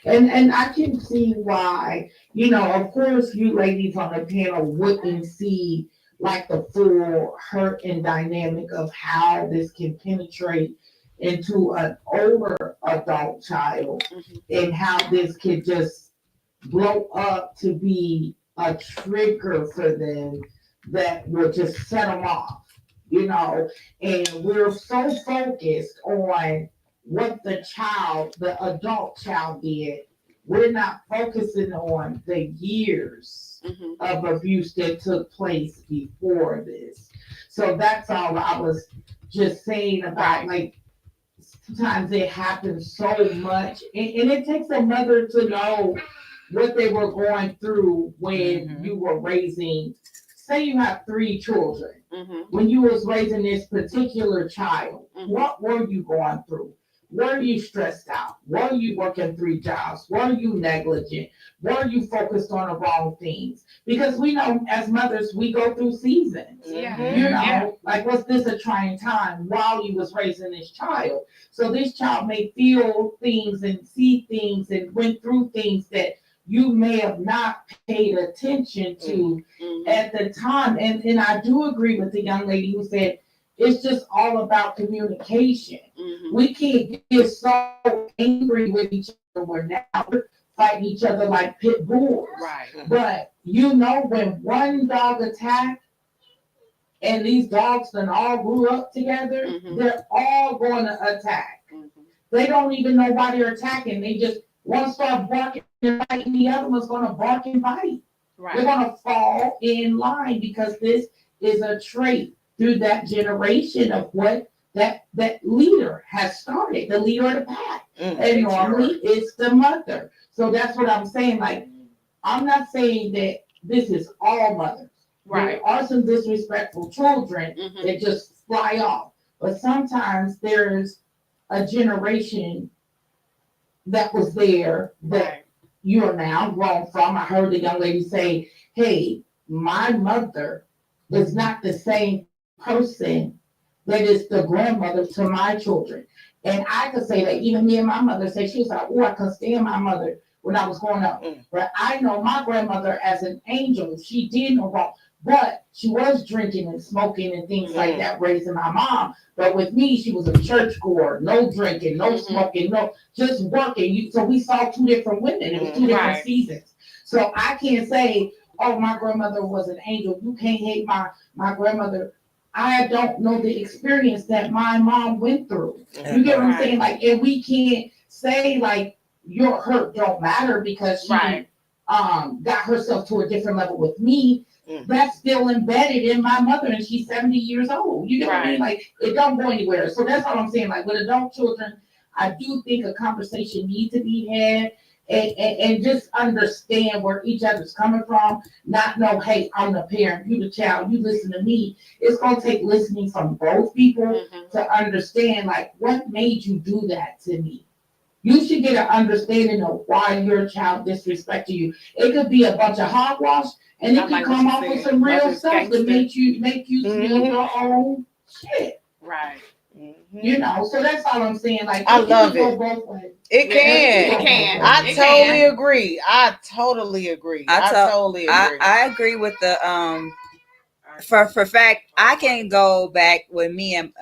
And I can see why, of course, you ladies on the panel wouldn't see like the full hurt and dynamic of how this can penetrate into an older adult child, and how this could just blow up to be a trigger for them that will just set them off, you know. And we're so focused on what the adult child did. We're not focusing on the years of abuse that took place before this. So that's all I was just saying about, like, sometimes it happens so much, and it takes a mother to know what they were going through when you were raising. Say you have 3 children. When you was raising this particular child, what were you going through? Were you stressed out? Were you working 3 jobs? Were you negligent? Were you focused on the wrong things? Because we know as mothers, we go through seasons. You know, like, was this a trying time while you was raising this child? So this child may feel things and see things and went through things that you may have not paid attention to at the time. And I do agree with the young lady who said, it's just all about communication. We can't get so angry with each other. We're now fighting each other like pit bulls. But you know, when one dog attacked, and these dogs then all grew up together, they're all going to attack. They don't even know why they're attacking. They just want to start barking and biting. The other one's going to bark and bite. They're going to fall in line because this is a trait through that generation of what that leader has started, the leader of the pack. And normally it's the mother. So that's what I'm saying. Like, I'm not saying that this is all mothers. There are some disrespectful children that just fly off. But sometimes there's a generation that was there that you're now grown from. I heard the young lady say, hey, my mother is not the same person that is the grandmother to my children. And I could say that even me and my mother say, she was like, oh, I couldn't stand my mother when I was growing up. But I know my grandmother as an angel. She did no wrong. But she was drinking and smoking and things like that, raising my mom. But with me, she was a churchgoer, no drinking, no smoking, no, just working. So we saw 2 different women. It was 2 different seasons. So I can't say, oh, my grandmother was an angel. You can't hate my grandmother. I don't know the experience that my mom went through. You get what I'm saying? Like, and we can't say, like, your hurt don't matter because she got herself to a different level with me. That's still embedded in my mother, and she's 70 years old. You know what I mean? Like, it don't go anywhere. So that's all I'm saying. Like, with adult children, I do think a conversation needs to be had, and just understand where each other's coming from. Not know, hey, I'm the parent, you the child, you listen to me. It's gonna take listening from both people to understand, like, what made you do that to me. You should get an understanding of why your child disrespected you. It could be a bunch of hogwash, and it could come off with some real stuff that make you feel your own shit. You know, so that's all I'm saying. Like, I love it. It can. I totally agree. I totally agree. I agree with the for fact. I can go back with me and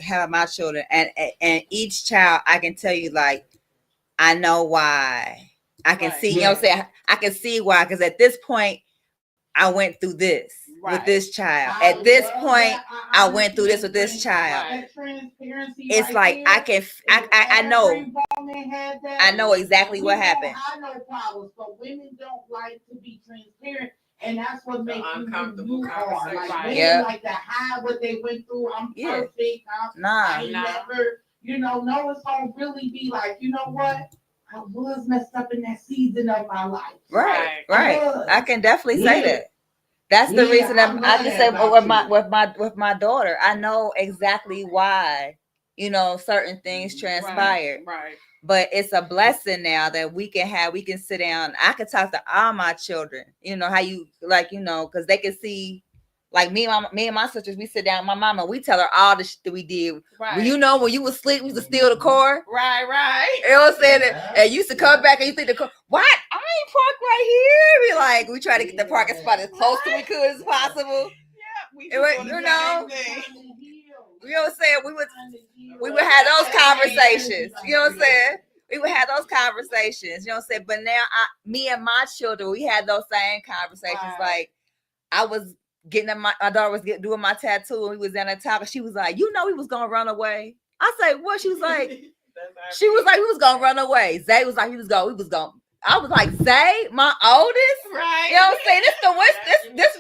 have my children, and each child I can tell you, like, I know why. I can see. You know what I'm saying? I can see why, because at this point I went through this with this child. At this point, I went through this with this child. It's like I know exactly what happened. I know problems, but women don't like to be transparent, and that's what makes you who you are. Like, women like to hide what they went through. I'm perfect. I never, no, it's gonna really be like, you know what? I was messed up in that season of my life. Right. I can definitely say that. That's the reason I just say with my daughter, I know exactly why, certain things transpired. Right. But it's a blessing now that we can sit down. I can talk to all my children, how you like, because they can see, like me and my sisters, we sit down with my mama, we tell her all the shit that we did. Right. When you was asleep, we used to steal the car. Right. You know what I'm saying? And you used to come back and you think the car, what? I ain't parked right here. We like, we try to get the parking spot as close to we could as possible. We You know what I'm saying? We would have those conversations. You know what I'm saying? we would have those conversations. You know what I'm saying? But now, me and my children, we had those same conversations. Right. Like, I was getting my daughter was doing my tattoo, and we was in a talk, and she was like, "You know, he was gonna run away." I said, "What?" She was like, "She was like, he was gonna run away." Zay was like, he was going. I was like, Zay, my oldest, Right. You know what I'm saying? This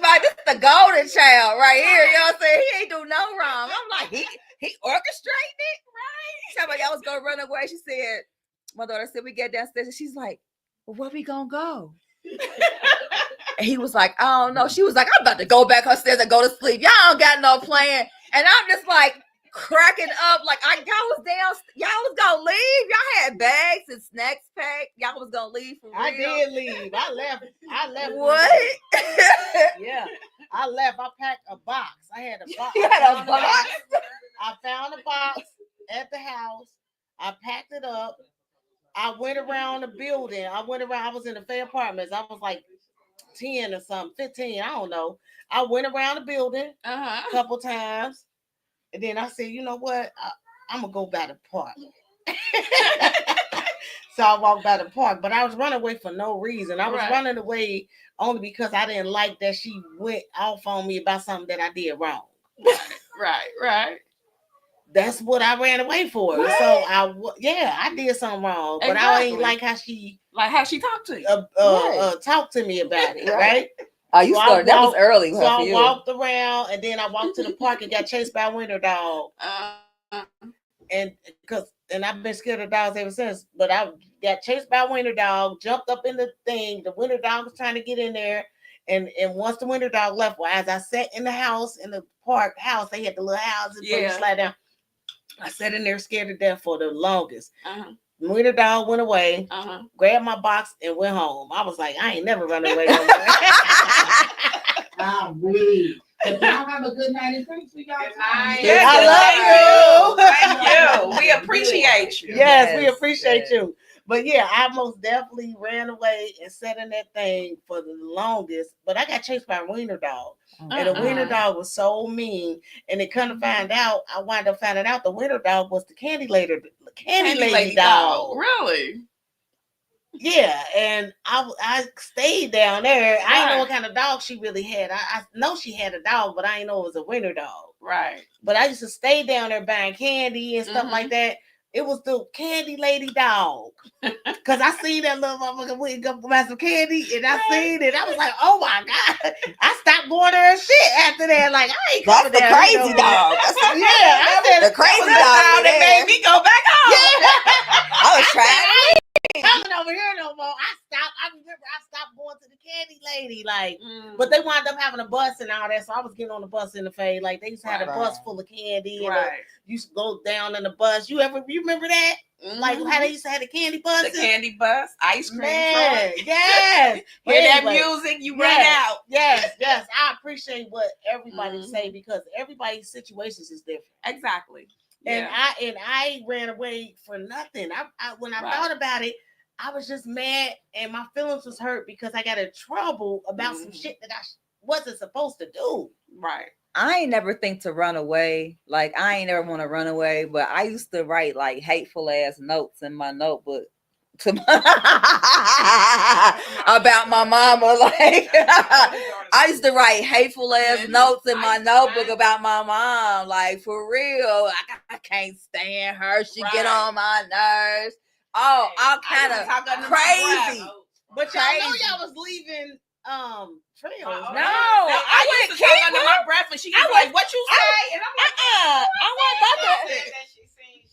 the golden child right here. You know what I'm saying? He ain't do no wrong. I'm like, he orchestrated it, right? Somebody else was gonna run away. She said, my daughter said, we get downstairs, and she's like, well, where we gonna go? And he was like, I don't know. She was like, I'm about to go back upstairs and go to sleep. Y'all don't got no plan. And I'm just like cracking up. Like, y'all was gonna leave. Y'all had bags and snacks packed. Y'all was gonna leave for real. I did leave. I left. What? Yeah. I left. I packed a box. I had a box. You had a box? I found a box at the house. I packed it up. I went around the building. I was in the Fair Apartments. I was like 10 or something, 15. I don't know. I went around the building a couple times. And then I said, you know what? I'm going to go by the park. So I walked by the park. But I was running away for no reason. I was running away only because I didn't like that she went off on me about something that I did wrong. Right. That's what I ran away for. Right. So I did something wrong. But I ain't like how she talked to you. Talked to me about it, right? Oh, you started. That was early. So I walked around, and then I walked to the park and got chased by a winter dog. And I've been scared of dogs ever since. But I got chased by a winter dog, jumped up in the thing. The winter dog was trying to get in there. And once the winter dog left, as I sat in the house, in the park house, they had the little houses where you slide down. I sat in there scared to death for the longest. The winter dog went away, grabbed my box, and went home. I was like, I ain't never run away no more. If y'all have a good night and thanks for y'all time. Yes, I love you. Thank you. We appreciate you. Yes, we appreciate you. But yeah, I most definitely ran away and sat in that thing for the longest. But I got chased by a wiener dog. And the wiener dog was so mean. And they couldn't find out. I wound up finding out the wiener dog was the candy lady dog. Really? Yeah, and I stayed down there. I didn't know what kind of dog she really had. I know she had a dog, but I didn't know it was a winter dog. Right. But I used to stay down there buying candy and stuff like that. It was the candy lady dog. Because I seen that little motherfucker went go buy some candy, and I seen it. I was like, oh my God. I stopped going there and shit after that. Like, I ain't coming there. That's the crazy dog. I said, the crazy dog that made me go back home. Yeah. I was trying. Coming over here no more. I remember I stopped going to the candy lady, like, but they wound up having a bus and all that, so I was getting on the bus in the fade. Like, they used to have a bus full of candy, and you used to go down in the bus. You remember that? Like how they used to have the candy bus? The candy bus, ice cream truck. Hear Yes. that music, you run out. Yes. I appreciate what everybody say, because everybody's situations is different. Exactly. And I ran away for nothing. When I thought about it, I was just mad, and my feelings was hurt because I got in trouble about some shit that I wasn't supposed to do. Right. I ain't never think to run away. Like, I ain't never want to run away, but I used to write like hateful ass notes in my notebook to about my mama. Like, I used to write hateful ass notes in my notebook about my mom. Like, for real, I can't stand her. She get on my nerves. Oh, all kind of crazy. But y'all know y'all was leaving trails. No, I used to talk under my breath, and she was like, "What you say?" And I'm like, I wasn't about to. And then she seen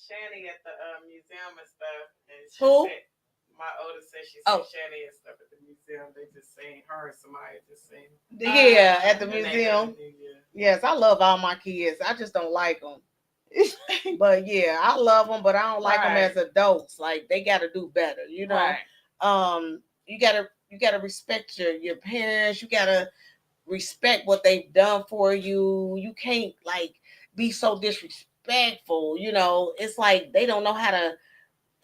Shani at the museum and stuff. And she said, my oldest said she seen Shani and stuff at the museum. They just seen her and somebody just seen. Yeah, at the museum. Yes, I love all my kids. I just don't like them. But yeah, I love them, but I don't like them as adults. Like, they got to do better, you know. You gotta respect your parents. You gotta respect what they've done for you. You can't like be so disrespectful. You know, it's like they don't know how to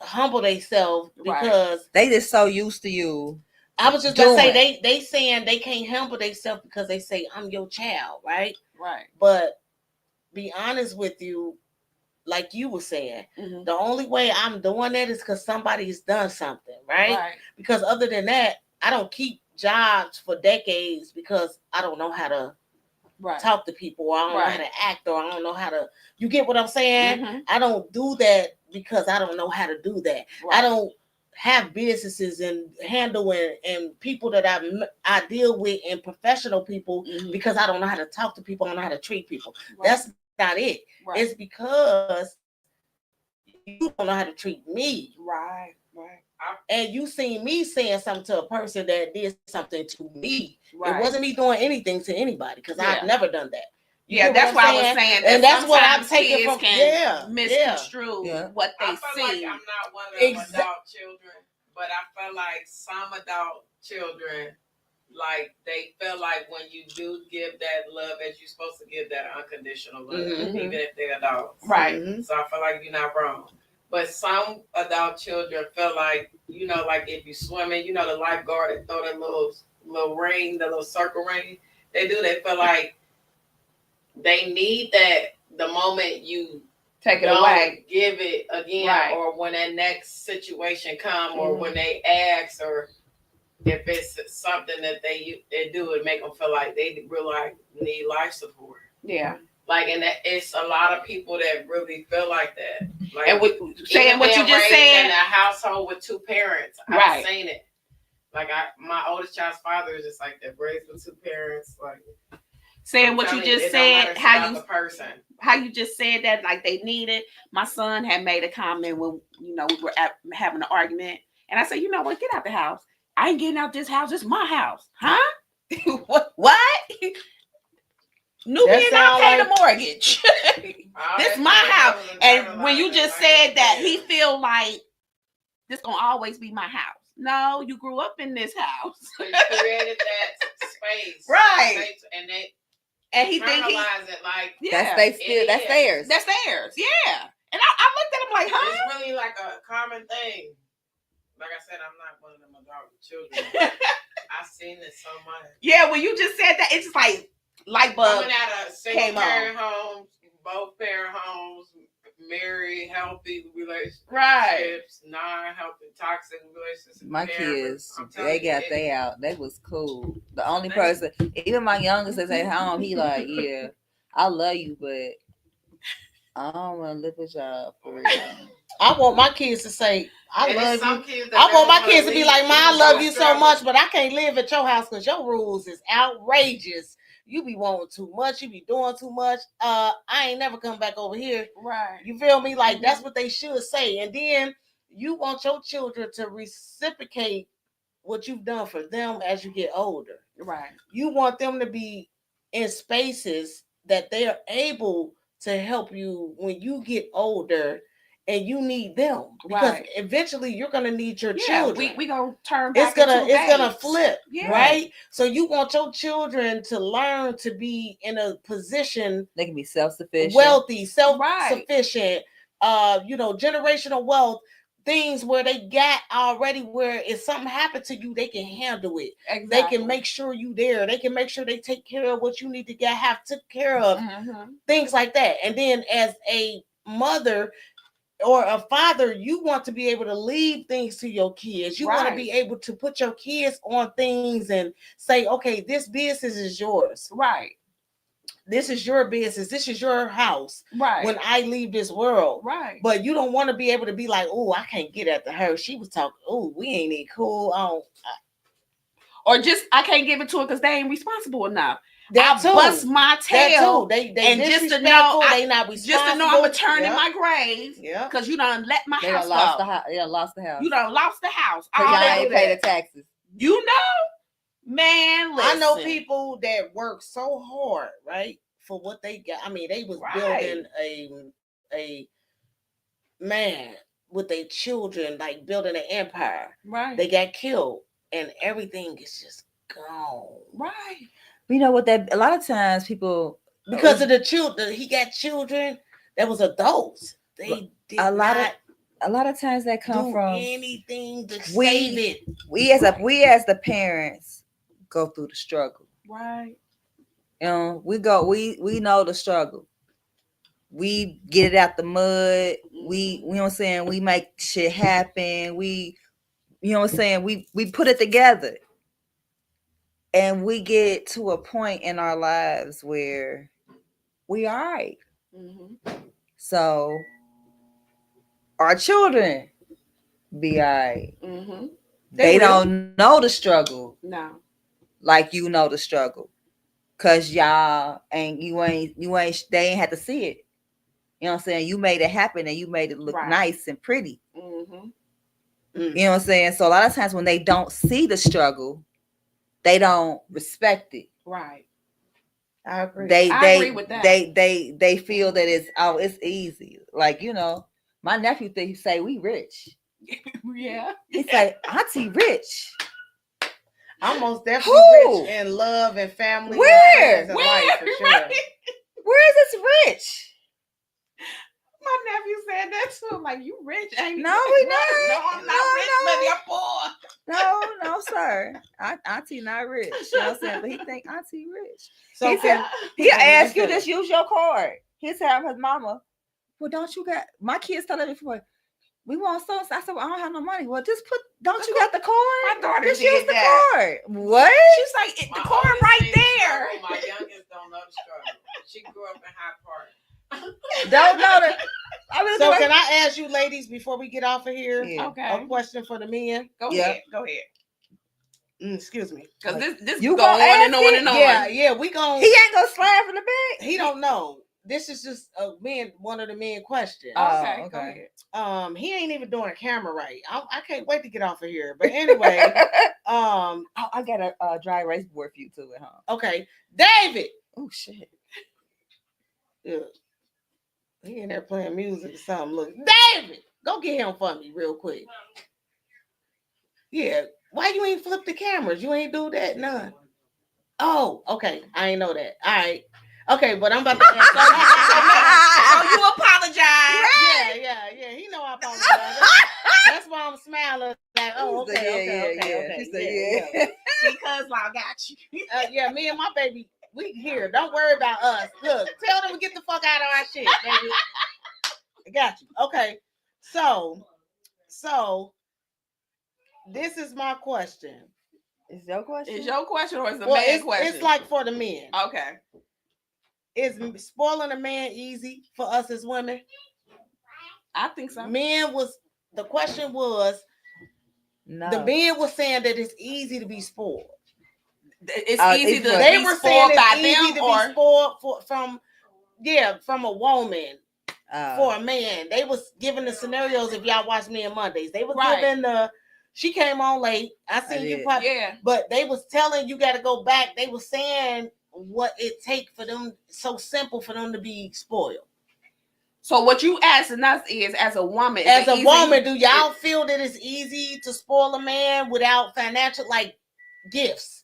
humble themselves because they just so used to you. I was just gonna say they saying they can't humble themselves because they say I'm your child, right? Right. But be honest with you, like you were saying, Mhm. the only way I'm doing that is because somebody's done something, right? Because other than that, I don't keep jobs for decades because I don't know how to talk to people, or I don't know how to act, or I don't know how to. You get what I'm saying? Mhm. I don't do that because I don't know how to do that. I don't have businesses and handle and people that I deal with and professional people because I don't know how to talk to people. I don't know how to treat people. That's not it. It's because you don't know how to treat me. Right. And you seen me saying something to a person that did something to me. Right. It wasn't me doing anything to anybody because I've never done that. Yeah, that's why I was saying that. And that's what I'm sometimes taking kids from. can misconstrue what they I feel see. like I'm not one of them adult children, but I feel like some adult children, like they feel like when you do give that love as you're supposed to give that unconditional love, even if they're adults. Right. So I feel like you're not wrong. But some adult children feel like, you know, like if you swimming, you know, the lifeguard that throw that little ring, the little circle ring, they feel like they need that the moment you take it away, give it again, or when that next situation come, or when they ask, or if it's something that they do, it make them feel like they really need life support. Yeah. Like, and it's a lot of people that really feel like that. Like, and saying what you just said, in a household with two parents, I've seen it. Like my oldest child's father is just like that, raised with two parents. Like saying what you just said, how you just said that, like they need it. My son had made a comment when we were having an argument, and I said, you know what, get out the house. I ain't getting out this house. It's my house, huh? What? Nubian, I pay the mortgage. This is my house. And when you just said that, he feel like this gonna always be my house. No, you grew up in this house. So you created that space, right? And he think it like that's theirs. That's theirs. Yeah. And I looked at him like, huh? It's really like a common thing. Like I said, I'm not one of them adult children. I've seen it so much. Yeah, when you just said that, it's just like light bulb coming out of single parent homes, both parent homes, married, healthy relationships, non-healthy, toxic relationships. My kids, they got they out. They was cool. The only person, even my youngest is at home. He like, yeah, I love you, but I don't want to live with y'all for real. I want my kids to say, I love you. I want my kids to be like, I love you so much, but I can't live at your house because your rules is outrageous. You be wanting too much. You be doing too much. I ain't never come back over here. Right. You feel me? Like, that's what they should say. And then you want your children to reciprocate what you've done for them as you get older. Right. You want them to be in spaces that they are able to help you when you get older and you need them, because eventually you're gonna need your children. We gonna turn back. It's gonna flip, yeah. Right? So you want your children to learn to be in a position they can be self-sufficient, wealthy, self-sufficient, generational wealth, things where they got already, where if something happened to you, they can handle it. Exactly. They can make sure you there. They can make sure they take care of what you need to have took care of. Things like that. And then as a mother or a father, you want to be able to leave things to your kids. You want to be able to put your kids on things and say, okay, this business is yours. Right. This is your business. This is your house. Right. When I leave this world. Right. But you don't want to be able to be like, oh, I can't get after her. She was talking, oh, we ain't even cool. Or just, I can't give it to her because they ain't responsible enough. I bust my tail. They and just to know they not responsible. Just to know I'm gonna turn in my grave. Yeah. Because you done let my house go. They done lost the house. You done lost the house. Y'all ain't pay the taxes. You know, man. Listen. I know people that work so hard, right, for what they got. I mean, they was building a man with their children, like building an empire. Right. They got killed, and everything is just gone. Right. You know what? That a lot of times people, because of the children, he got children that was adults. They did a lot of times that come from anything to save it. We as the parents go through the struggle. Right. We know the struggle. we get it out the mud. We you know what I'm saying, we make shit happen. We, you know what I'm saying, we put it together. And we get to a point in our lives where we all right. So our children be all right. They don't know the struggle. No. Like you know the struggle. Cause y'all ain't they ain't had to see it. You know what I'm saying? You made it happen and you made it look nice and pretty. You know what I'm saying? So a lot of times when they don't see the struggle, they don't respect it. Right. I agree. I agree with that. They feel that it's easy. Like, you know, my nephew he say we rich. Yeah. He say, Auntie rich. I'm most definitely rich in love and family. Where? And life, for sure. Right. Where is this rich? My nephew said that too. I'm like, you rich, ain't you? No, we not. No, I'm not rich, baby. I'm poor. No, sir. Auntie not rich. You know what I'm saying? But he think Auntie rich. So he'll ask you, just use your card. He'll tell his mama, well, don't you got, my kids tell her before, we want so. I said, well, I don't have no money. Well, just don't you got the card? My daughter just did use the that. card. What? She's like, the card right there. My youngest don't know the struggle. She grew up in Hyde Park. Don't know the. So can I ask you, ladies, before we get off of here, Okay. a question for the men? Go ahead. Excuse me. Because this you go on and on and on. Yeah, we gon'. He ain't gonna slap in the back. He don't know. This is just one of the men questions. Okay, go ahead. He ain't even doing a camera right. I can't wait to get off of here. But anyway, I got a dry erase board for you too at home. Okay, David. Oh shit. Yeah. He in there playing music or something. Look, David, go get him for me real quick. Yeah. Why you ain't flip the cameras? You ain't do that? None. Oh, okay. I ain't know that. All right. Okay, but I'm about to answer. So you apologize. Yeah. He know I apologize. That's why I'm smiling. Like, oh, okay. Because I got you. Yeah, me and my baby, we here. Don't worry about us. Look, tell them to get the fuck out of our shit, baby. I got you. Okay, so this is my question. Is your question? Is your question or is the man question? It's like for the men. Okay. Is spoiling a man easy for us as women? I think so. The question was, no. The men was saying that it's easy to be spoiled. It's easy to they be were spoiled saying by it's easy them, to be spoiled from a woman for a man. They was giving the scenarios. If y'all watch Me and Mondays, they was giving the. She came on late. I seen you probably, but they was telling you got to go back. They was saying what it take for them, so simple for them to be spoiled. So what you asking us is, as a woman, do y'all feel that it's easy to spoil a man without financial gifts?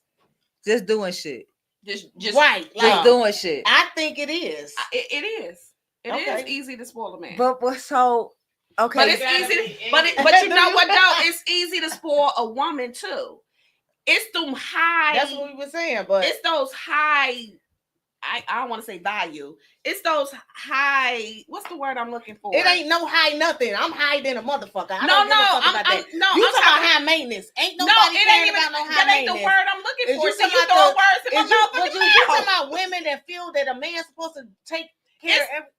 Just doing shit. Just doing shit. I think it is. It is. It is easy to spoil a man. But so okay. But it's easy. But you know what though? It's easy to spoil a woman too. It's them high. That's what we were saying. But it's those high. I don't want to say value. It's those high. What's the word I'm looking for? It ain't no high nothing. I'm high than a motherfucker. I'm talking about high maintenance. Ain't nobody caring about no high maintenance. That ain't the word I'm looking for. So you throwing words in my mouth. But you talking about women that feel that a man's supposed to take care of everything.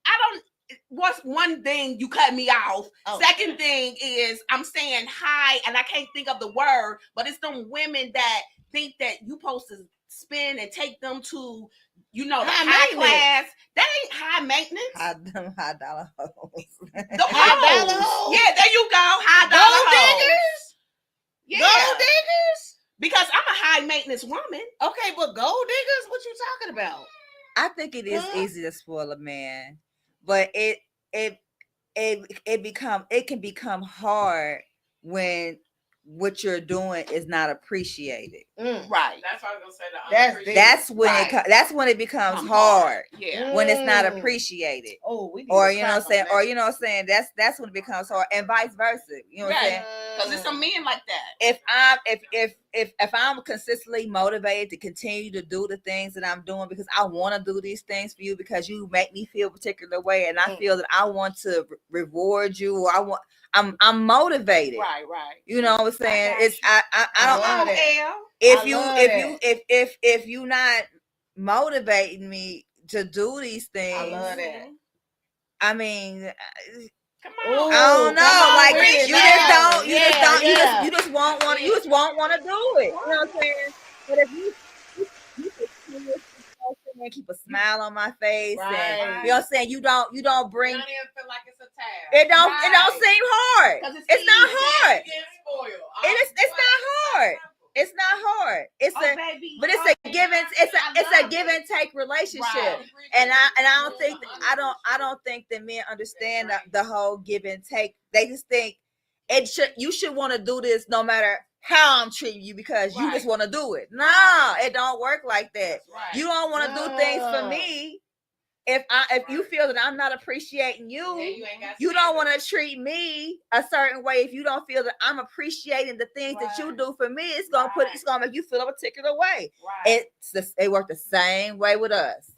What's one thing you cut me off? Oh. Second thing is I'm saying high, and I can't think of the word, but it's them women that think that you supposed to spend and take them to, high class. That ain't high maintenance. High dollar hoes. High dollar hoes. Yeah, there you go. High dollar hoes. Diggers. Yeah. Gold diggers. Because I'm a high maintenance woman. Okay, but gold diggers, what you talking about? I think it is easy to spoil a man, but it can become hard when what you're doing is not appreciated. Right. That's what I was gonna say. That's when it becomes hard. Yeah. When it's not appreciated. Oh, or you know what I'm saying. Or you know what I'm saying. That's when it becomes hard, and vice versa. You know what I'm saying. Because there's some men like that. If I'm consistently motivated to continue to do the things that I'm doing because I want to do these things for you because you make me feel a particular way, and I feel that I want to reward you, or I'm motivated. Right. You know what I'm saying? It's I don't love it. If you not motivating me to do these things, I love that. I mean, come on. I don't know. Like you just won't want to do it. You know what I'm saying? But if you keep a smile on my face, and you know what I'm saying, you don't bring. You don't even feel like it's a task. It don't seem hard. It's not hard. It's not hard. It's not hard. It's a give and take relationship, and I don't think that men understand the whole give and take. They just think you should want to do this no matter how I'm treating you because you just want to do it. No, it don't work like that. You don't want to do things for me. If you feel that I'm not appreciating you, you don't want to treat me a certain way. If you don't feel that I'm appreciating the things that you do for me, it's gonna make you feel a particular way. It worked the same way with us.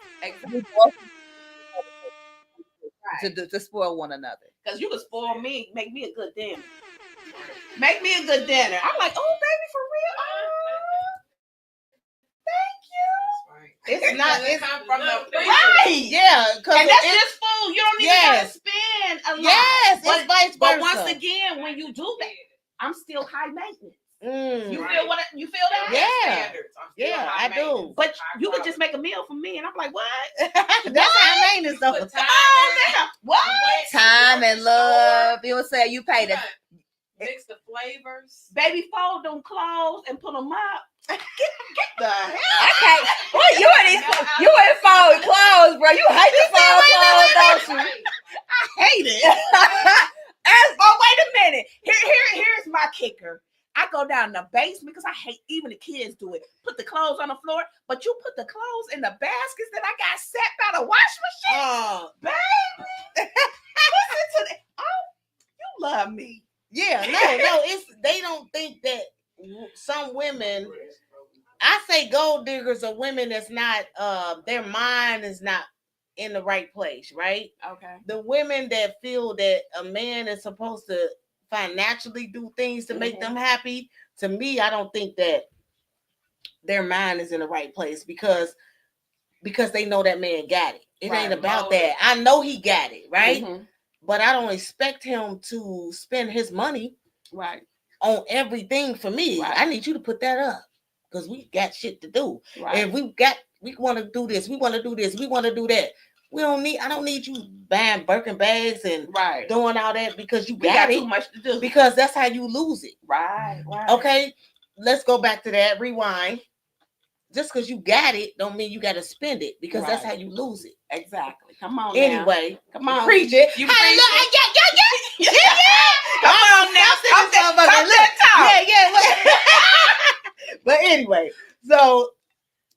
To spoil one another. Because you can spoil me, make me a good dinner. Make me a good dinner. I'm like, oh baby, for real. Thank you. It's not. It's from the right. Yeah, and that's just food. You don't even have to spend a lot. Yes, it's vice versa. But once again, when you do that, I'm still high maintenance. You feel what? You feel that? Yeah, I do. But you could just make a meal for me, and I'm like, what? That's high maintenance though. What? Time and love. You know what I'm saying? You pay the. Mix the flavors. Baby, fold them clothes and put them up. Get the hell. Okay. Well, you ain't fold clothes, bro. You hate to fold clothes, don't you? I hate it. Oh, wait a minute. Here's my kicker. I go down in the basement because I hate even the kids do it. Put the clothes on the floor, but you put the clothes in the baskets that I got set by the wash machine. Oh, baby. Listen to that. Oh, you love me. Yeah, no, they don't think that some women, I say gold diggers are women that's not their mind is not in the right place, right? Okay. The women that feel that a man is supposed to financially do things to make them happy, to me, I don't think that their mind is in the right place because they know that man got it. It ain't about that. I know he got it, right? But I don't expect him to spend his money on everything for me. I need you to put that up because we got shit to do. And we want to do this. We want to do this. We want to do that. I don't need you buying Birkin bags and doing all that because you got too much to do. Because that's how you lose it. Right. Okay, let's go back to that. Rewind. Just because you got it don't mean you got to spend it because that's how you lose it. Exactly. Come on. Anyway, come on. Preach it. You preach it. Yeah. Come on now. Yeah. But anyway, so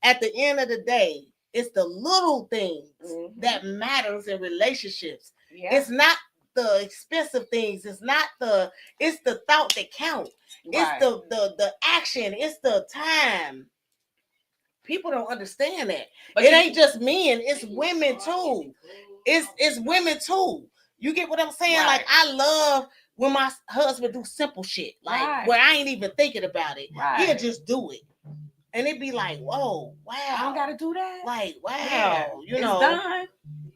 at the end of the day, it's the little things that matters in relationships. Yeah. It's not the expensive things. It's the thought that counts. It's the action. It's the time. People don't understand that. But it ain't just men, it's women too. It's women too. You get what I'm saying? Like I love when my husband do simple shit. Like where I ain't even thinking about it. He'll just do it. And it'd be like, whoa, wow. I don't gotta do that. Like, wow, you know.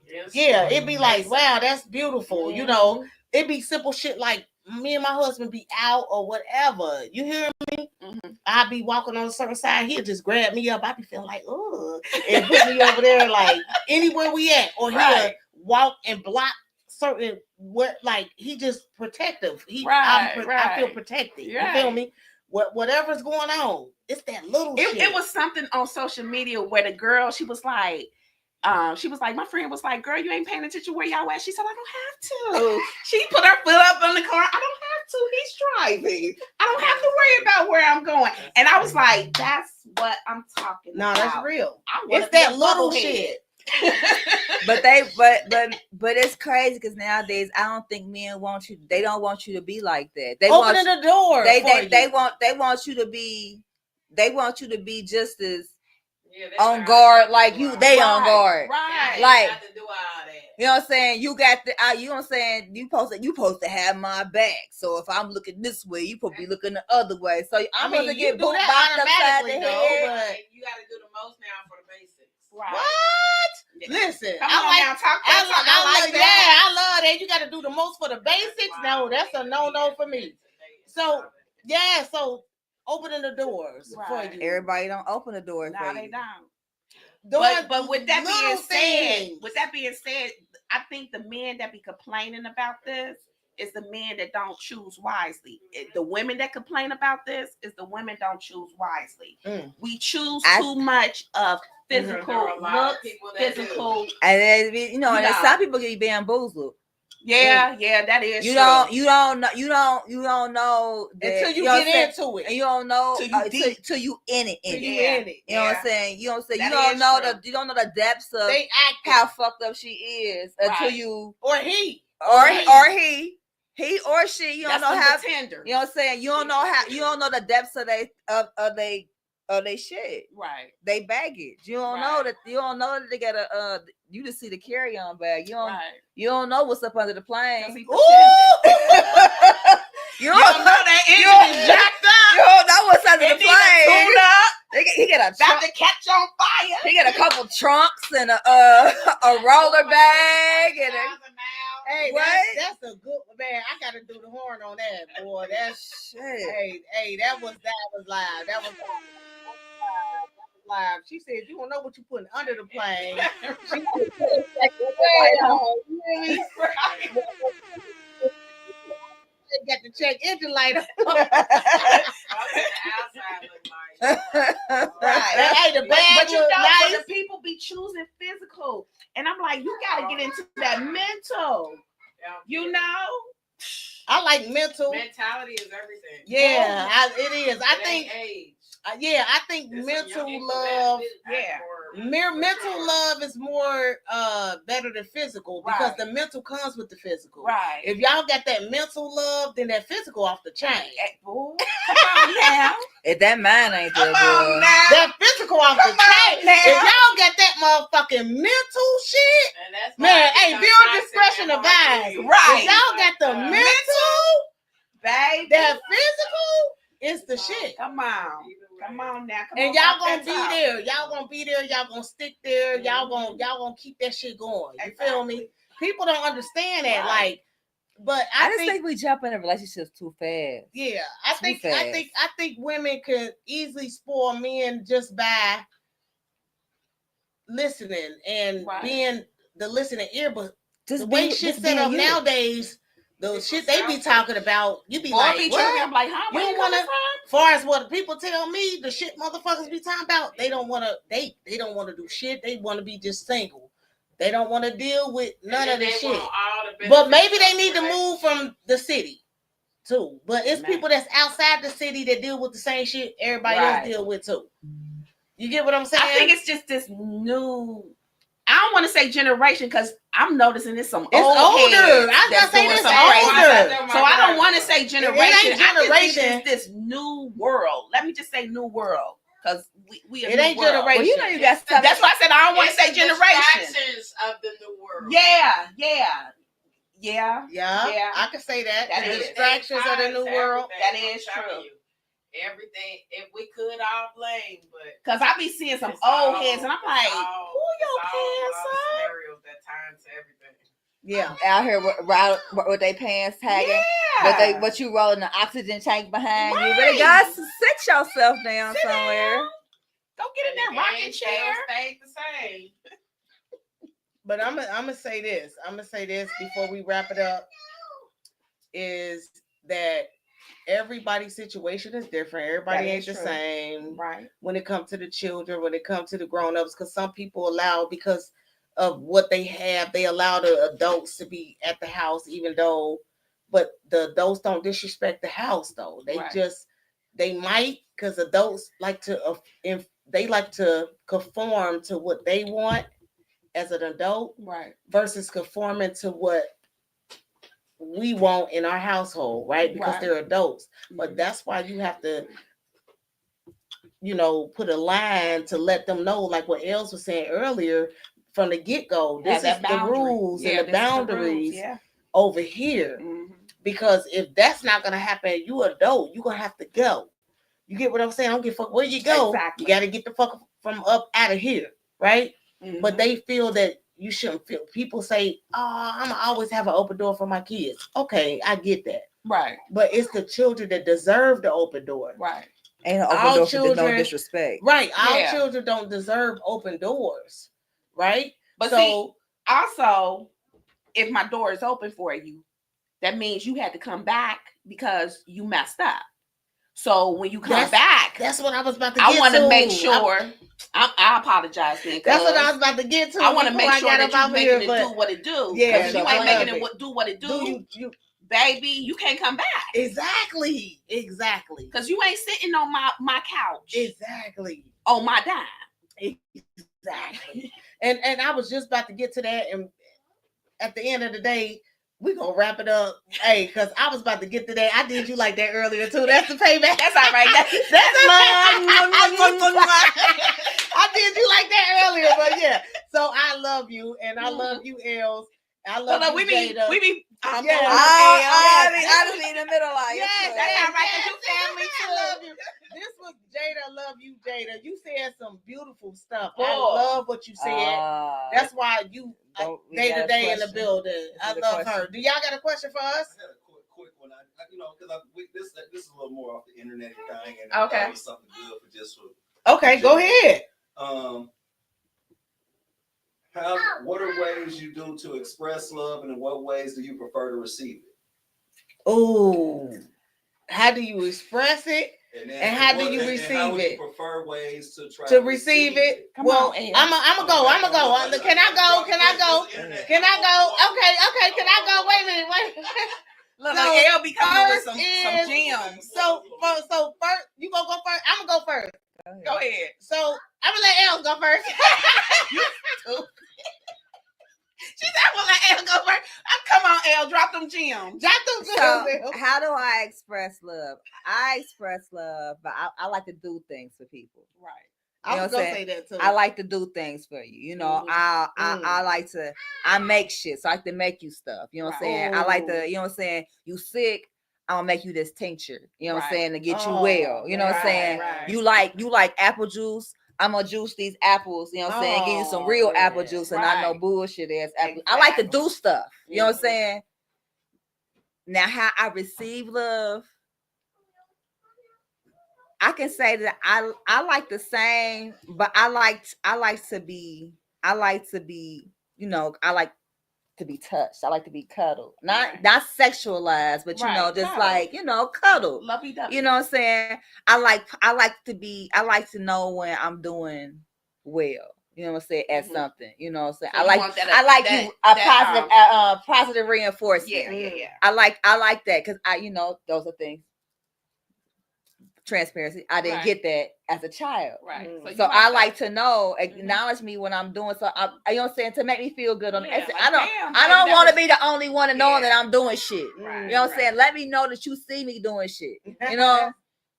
It's done. Yeah, it'd be like, wow, that's beautiful. You know, it'd be simple shit like me and my husband be out or whatever. You hear me? I'd be walking on a certain side. He'll just grab me up. I'd be feeling like, ugh, and put me over there, like anywhere we at. Or he'll walk and block certain like he just protective. I feel protected. You feel me? Whatever's going on, it's that little shit. It was something on social media where the girl, she was like, my friend was like, girl, you ain't paying attention where y'all at. She said, I don't have to. She put her foot up on the car. I don't have to. He's driving. I don't have to worry about where I'm going. And I was like, that's what I'm talking about. No, that's real. It's that little shit. but it's crazy because nowadays I don't think men want you. They don't want you to be like that. They opening the door. They want you to be. They want you to be just as on guard like you. They on guard. Right. Like. Have to do all that. You know what I'm saying? You got the, you know what I'm saying? You supposed to have my back. So if I'm looking this way, you supposed to be looking the other way. So I'm supposed to get booped bopped upside the head. But you got to do the most now for the basics. Right. What? Listen, I love that. You got to do the most for the basics. No, that's a no for me. So opening the doors for you. Everybody don't open the doors. No, they don't. But with that being said, I think the men that be complaining about this is the men that don't choose wisely. The women that complain about this is the women don't choose wisely. We choose too much of physical looks, physical. And you know, some people get bamboozled. Yeah, that is you true. You don't know that, until you get into it. And you don't know till you in it. You know what I'm saying? You know what I'm saying? You don't know the depths of how fucked up she is until you or he. He or she, you don't know how tender. You know what I'm saying? You don't know the depths of they shit. Right. They baggage. You don't know that they got a you just see the carry-on bag. You don't know what's up under the plane. You don't know that engine is jacked up. You don't know what's under the plane. He get a about to catch on fire. He got a couple trunks and a roller bag and hey, that's a good man. I gotta do the horn on that, boy. That's shit. Hey, that was live. That was live. She said, "You don't know what you putting under the plane." They got to check engine light. Hey, the bag look nice. But the people be choosing physical, and I'm like, you got to get into that mental. You know, I like mental. Mentality is everything. Yeah, it is. I think. Age. I think mental love. Mental love is more better than physical because the mental comes with the physical. Right. If y'all got that mental love, then that physical off the chain. Come on now. If that mind ain't there, boy. That physical off the chain. If y'all got that motherfucking mental shit, man, hey, viewer discretion advised. Right. If y'all got the mental, baby, that physical is the shit. Come on now. And y'all gonna be there. Y'all gonna be there. Y'all gonna stick there. Y'all gonna keep that shit going. You feel me? People don't understand that. Like, but I just think we jump into relationships too fast. Yeah, I think women could easily spoil men just by listening and being the listening ear. But the way shit's set up nowadays. The shit they be talking about, you be like, what? I'm like, huh? You don't want to. Far as what people tell me, the shit motherfuckers be talking about, they don't want to. They don't want to do shit. They want to be just single. They don't want to deal with none of the shit. But maybe they need to move from the city too. But it's people that's outside the city that deal with the same shit everybody else deal with too. You get what I'm saying? I think it's just this new. I don't want to say generation because I'm noticing it's some older. I was gonna say this older. So I don't want to say generation. I think it's this new world. Let me just say new world because we it ain't generation. Well, you know you got stuff. That's why I said I don't want to say generation. Distractions of the new world. Yeah. I can say that. That the is distractions of the new world. That is true. Everything, if we could all blame, but because I be seeing some old heads and I'm like, who your pants up? Scenarios that time to everything. Yeah, out here with their pants tagging. Yeah, but you rolling the oxygen tank behind you. But you gotta sit yourself down somewhere. Don't get in that rocking chair. Stay the same. But I'm gonna say this. Before we wrap it up. Is that everybody's situation is different. Everybody ain't the same. Right. When it comes to the children, when it comes to the grown-ups, because some people allow, because of what they have, they allow the adults to be at the house, even though, but the adults don't disrespect the house though. They they might, because adults like to, they like to conform to what they want as an adult, right, versus conforming to what we want in our household, right? Because Right. they're adults. But that's why you have to, put a line to let them know, like what Els was saying earlier, from the get-go. This is the rules and the boundaries over here. Mm-hmm. Because if that's not gonna happen, you adult, you're gonna have to go. You get what I'm saying? I don't give a fuck where you go. Exactly. You gotta get the fuck from up out of here, right? Mm-hmm. But they feel that you shouldn't feel. People say, "Oh, I'm gonna always have an open door for my kids." Okay, I get that. Right. But it's the children that deserve the open door. Right. And open All door children, for no disrespect. Right. All Yeah. children don't deserve open doors. Right. But so see, also, if my door is open for you, that means you had to come back because you messed up. So when you come back, that's what I was about to get to. I want to make sure. I apologize then. That's what I was about to get to. I want to make sure that you're making it here, do what it do. Yeah, if you ain't making it do what it do, you baby, you can't come back. Exactly. Because you ain't sitting on my couch. Exactly. On my dime. Exactly. and I was just about to get to that, and at the end of the day, we're gonna wrap it up. Hey, because I was about to get to that. I did you like that earlier too. That's the payback. That's all right. That's I did you like that earlier, but yeah. So I love you, and I love you, Els. I love you, Jada. We be. I just be in the middle like yes, that's all right. Yes, You family too. I love you. This was Jada. Love you, Jada. You said some beautiful stuff. Boy. I love what you said. That's why you day to day in the building. I love her. Do y'all got a question for us? I had a quick one. Because this is a little more off the internet thing, and okay, that was something good for just for. Okay, go ahead. What are ways you do to express love, and in what ways do you prefer to receive it? Oh, how do you express it, and how do you receive and how would it? You prefer ways to try to receive it. Come well, on, I'm gonna go. Can I go? Can I go? Can I go? Okay. Can I go? Wait a minute. Look, Elle be coming with some gems. So first, you gonna go first? I'm gonna go first. Go ahead. So I'm gonna let Elle go first. She said, "I'm gonna let Elle go first." Come on, Elle, drop them gems. So, how do I express love? I express love, but I like to do things for people. Right. I was gonna say that too. I like to do things for you. You know, I like to. I make shit. So I like to make you stuff. You know what I'm saying? I like to. You know what I'm saying? You sick? I'm gonna make you this tincture. You know what I'm saying? To get you well. You know what I'm saying? Right. You like apple juice? I'm gonna juice these apples, you know what I'm saying? Give you some real apple juice and not no bullshit ass apple. I like to do stuff, you know what I'm saying? Now, how I receive love, I can say that I like the same, but I like to be, you know, I like to be touched. I like to be cuddled. Not sexualized, but you know, just cuddle. Like, you know, cuddle. Lovey-dovey. You know what I'm saying? I like to know when I'm doing well. You know what I'm saying? At something. You know what I'm saying? So positive reinforcement. Yeah. I like that because those are things. Transparency. I didn't get that as a child. Right. So I like to know, acknowledge me when I'm doing so. You know what I'm saying? To make me feel good on the exit. I don't want to be the only one to know that I'm doing shit. Right. You know what I'm saying? Let me know that you see me doing shit. You know,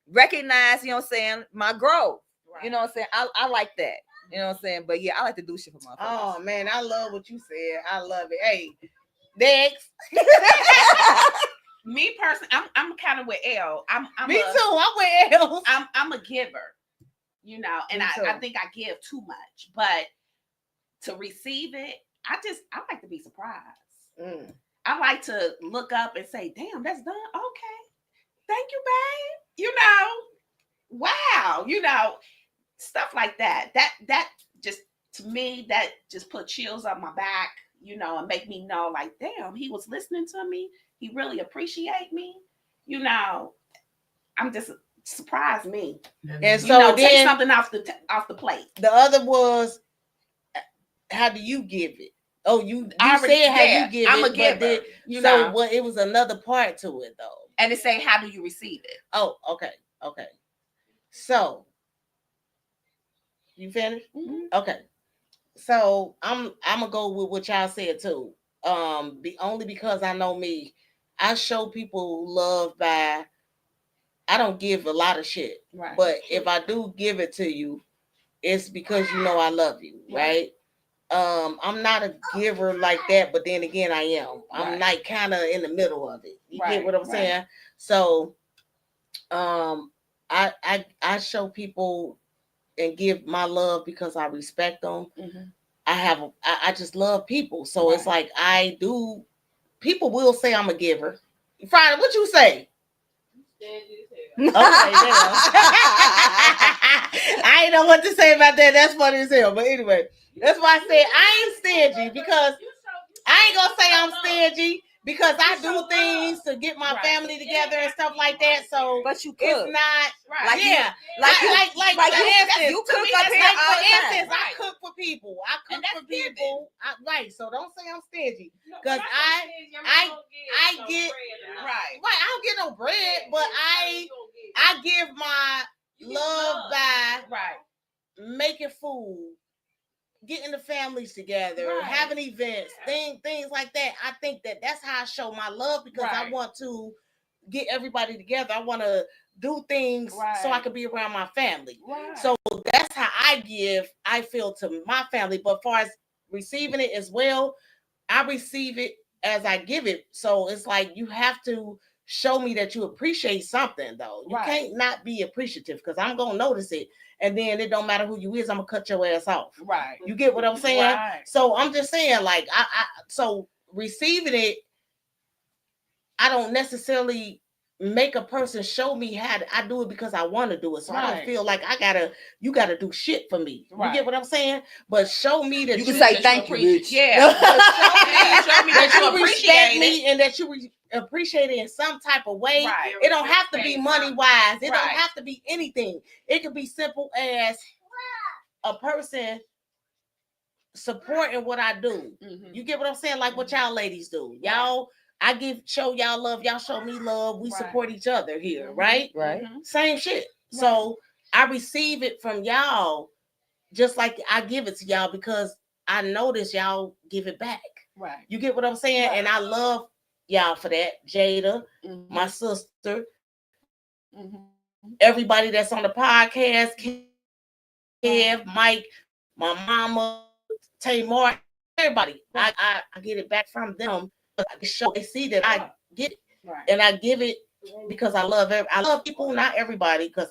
recognize, you know what I'm saying, my growth. Right. You know what I'm saying? I like that. You know what I'm saying? But yeah, I like to do shit for my friends. Oh man, I love what you said. I love it. Hey, next. Me personally, I'm kind of with Elle. Me too. I'm with Elle. I'm a giver, you know, and I think I give too much, but to receive it, I like to be surprised. I like to look up and say, "Damn, that's done. Okay, thank you, babe." You know, wow, you know, stuff like that. That just to me, that just put chills up my back, you know, and make me know, like, damn, he was listening to me. He really appreciate me, you know. I'm just surprised me, and so you know, then, take something off the plate. The other was, how do you give it? Oh, you already said how you give I'm it. I'm a giver. Then, you so know, what? It was another part to it though, and it say, how do you receive it? Oh, okay. So you finished? Mm-hmm. Okay. So I'm gonna go with what y'all said too. Only because I know me, I show people love by I don't give a lot of shit. Right. But if I do give it to you, it's because you know I love you, right? I'm not a giver like that, but then again I am. I'm like kind of in the middle of it. You get what I'm saying? So I show people and give my love because I respect them. I just love people. So it's like I do. People will say I'm a giver. Friday, what you say? Okay, I ain't know what to say about that. That's funny as hell. But anyway, that's why I said I ain't stingy because I ain't gonna say I'm stingy because I do things to get my family together and stuff like that. So, but you cook. It's not like like you cook up here all for the time. instance, I cook for people. I cook for people. Right. So don't say I'm stingy because I get right. I don't get no bread, but I give my love by making food, getting the families together, having events, things like that. I think that's how I show my love because I want to get everybody together. I want to do things so I can be around my family. So that's how I give, I feel, to my family. But as far as receiving it as well, I receive it as I give it. So it's like you have to show me that you appreciate something, though. You can't not be appreciative because I'm going to notice it. And then it don't matter who you is, I'm going to cut your ass off. Right. You get what I'm saying? So I'm just saying, like, so receiving it, I don't necessarily make a person show me how I do it because I want to do it. So I don't feel like you gotta do shit for me. You get what I'm saying? But show me that you can say thank you, bitch. Yeah. Show me that you appreciate me and that you appreciate it in some type of way. It don't have to be money wise. It don't have to be anything. It could be simple as a person supporting what I do. You get what I'm saying? Like what y'all ladies do. Y'all, I show y'all love. Y'all show me love. We support each other here, right? Right. Same shit. So I receive it from y'all just like I give it to y'all because I notice y'all give it back. Right. You get what I'm saying? And I love y'all for that. Jada, my sister, everybody that's on the podcast, Kev, Mike, my mama, Tamar, everybody. I get it back from them. They see that I get it, and I give it because I love people, not everybody. Because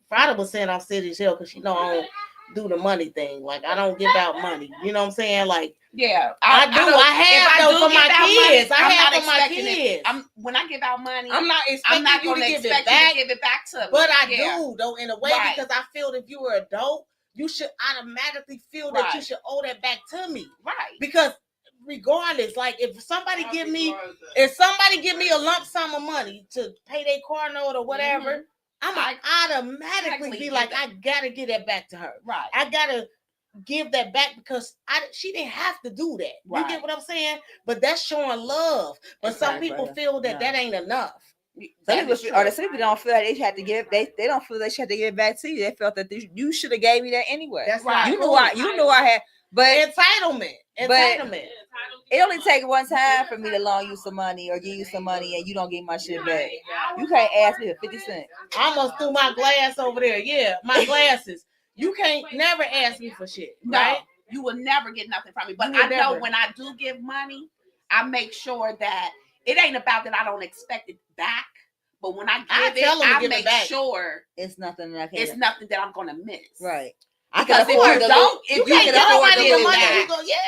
Friday was saying I'm silly as hell because she know I don't do the money thing. Like I don't give out money. You know what I'm saying? Like I do. I have for my kids. I have for my kids. When I give out money, I'm not expecting you to give it back to me. But I do though in a way because I feel if you were an adult, you should automatically feel that you should owe that back to me. Right. Because regardless, like if somebody give me a lump sum of money to pay their car note or whatever, I'm automatically be like, I gotta get that back to her. Right. I gotta give that back because she didn't have to do that. You get what I'm saying? But that's showing love. But some people feel that ain't enough. Some people don't feel like they had to give. They don't feel they should have to give it back to you. They felt that you should have gave me that anyway. That's right. You knew I had. But entitlement. It only takes one time for me to loan you some money or give you some money and you don't get my shit back. You can't ask me for 50 cents. I almost threw my glass over there. Yeah, my glasses. You can't never ask me for shit. Right? No, you will never get nothing from me. But I know when I do give money, I make sure that it ain't about that I don't expect it back. But when I give it, I make sure it's nothing that I'm gonna miss. Right. Because if you don't, if you can afford to give it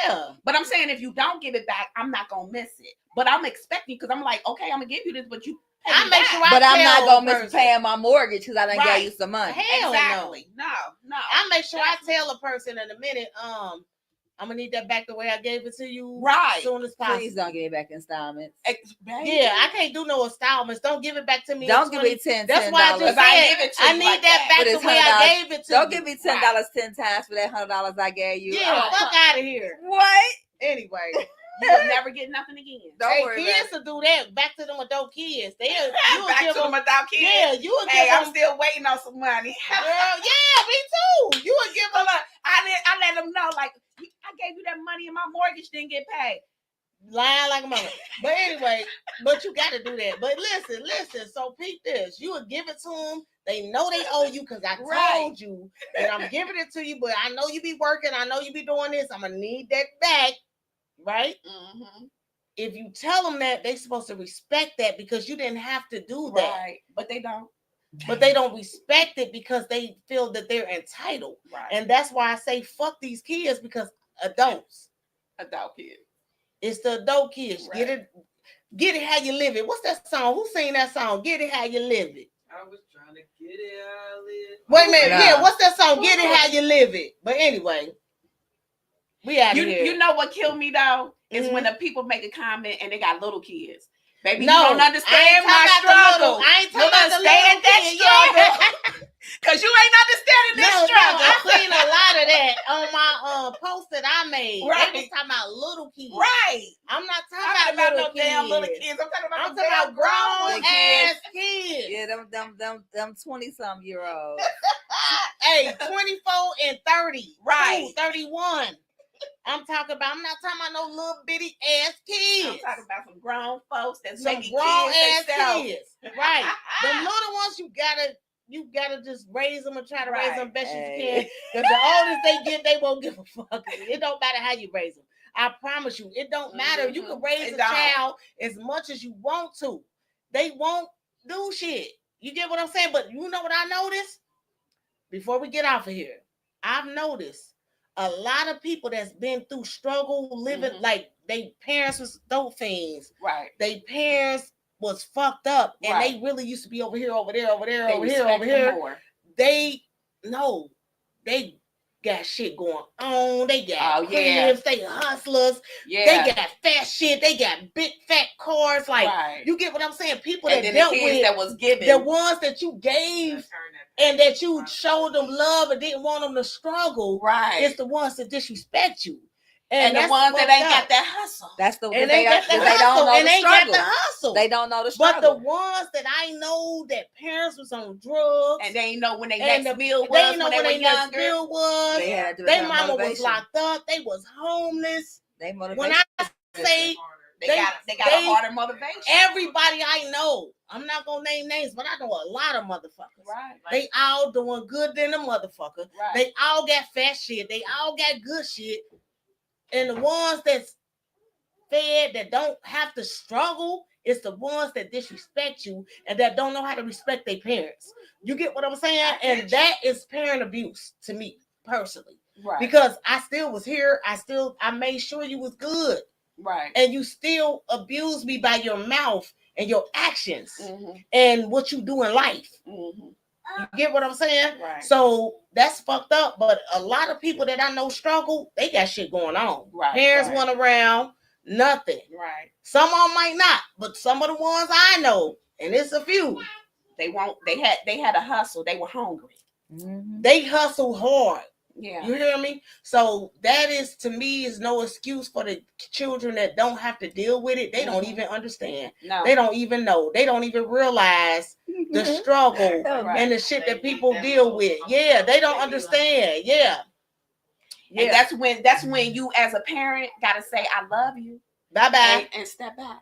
back, But I'm saying if you don't give it back, I'm not gonna miss it. But I'm expecting because I'm like, okay, I'm gonna give you this, but you. I make sure but I'm not gonna miss paying my mortgage because I done gave you some money. Hell exactly. No. I make sure I tell a person in a minute, I'm gonna need that back the way I gave it to you. As soon as possible. Please don't give it back installments. Yeah, I can't do no installments. Don't give it back to me. Don't give me $10. That's why I just said I need that back the way I gave it to you. Don't give me $10 10 times for that $100 I gave you. Yeah, fuck out of here. What? Anyway. You'll never get nothing again. Don't worry. Kids will do that. Back to them adult kids. Back to them adult kids. Yeah, you will give them. I'm still waiting on some money. Girl, yeah, me too. You would give them. I let them know, like, I gave you that money and my mortgage didn't get paid. Lying like a mother. But anyway, but you got to do that. But listen. So peep this. You would give it to them. They know they owe you because I told you that I'm giving it to you. But I know you be working. I know you be doing this. I'm gonna need that back, right? Mm-hmm. If you tell them that, they supposed to respect that because you didn't have to do that. Right. But they don't. But they don't respect it because they feel that they're entitled. Right. And that's why I say fuck these kids because adults. Adult kids. It's the adult kids. Right. Get it how you live it. What's that song? Who sang that song? Get it how you live it. I was trying to get it how I live. Wait a minute. Yeah, what's that song? Get it how you live it. But anyway, we out of here. You know what killed me though? Is when the people make a comment and they got little kids. Baby, No, you don't understand my struggle. I ain't talking about the stay in little that kid, struggle. Because you ain't understanding this struggle. I seen a lot of that on my post that I made. Right. They was talking about little kids. Right. I'm not I'm talking not about no damn little kids. I'm talking about grown ass kids. Yeah, them 20-some-year-olds. Hey, 24 and 30. Right. 31. I'm not talking about no little bitty ass kids. I'm talking about some grown folks that's Some making grown kids ass themselves. kids. Right. The little ones you gotta just raise them and try to raise them best as you can. Because the oldest they get, they won't give a fuck. It don't matter how you raise them. I promise you, it don't matter. You can raise a child as much as you want to. They won't do shit. You get what I'm saying? But you know what I noticed? Before we get off of here, I've noticed a lot of people that's been through struggle living like they parents was dope fiends. Right. They parents was fucked up and they really used to be over here. They got shit going on. They got cribs, they hustlers, they got fat shit, they got big fat cars. Like you get what I'm saying? People and that then dealt the kids with that was given, the ones that you gave and that you showed them love and didn't want them to struggle. Right. It's the ones that disrespect you. And the ones that ain't got that hustle. That's the and they don't know the struggle. Got the hustle. They don't know the struggle. But the ones that I know that parents was on drugs and they ain't know when they next bill was, they know when they were younger. Bill was. Their mama was locked up. They was homeless. They motivation. When I say they got a harder motivation. Everybody I know, I'm not gonna name names, but I know a lot of motherfuckers. Right. They all doing good than a motherfucker. Right. They all got fat shit. They all got good shit. And the ones that's fed that don't have to struggle, it's the ones that disrespect you and that don't know how to respect their parents. You get what I'm saying? And that is parent abuse to me personally. Right. Because I still was here. I made sure you was good. Right. And you still abuse me by your mouth and your actions and what you do in life. You get what I'm saying? Right. So that's fucked up. But a lot of people that I know struggle, they got shit going on. Right. Parents went around, nothing. Right. Some of them might not, but some of the ones I know, and it's a few, they had a hustle. They were hungry. They hustle hard. Yeah. You hear me? So that is, to me, is no excuse for the children that don't have to deal with it. They don't even understand. No. They don't even know. They don't even realize the struggle and the shit that people deal with. Yeah, they don't understand. Yeah. And that's when you as a parent gotta say, I love you. Bye-bye. And step back.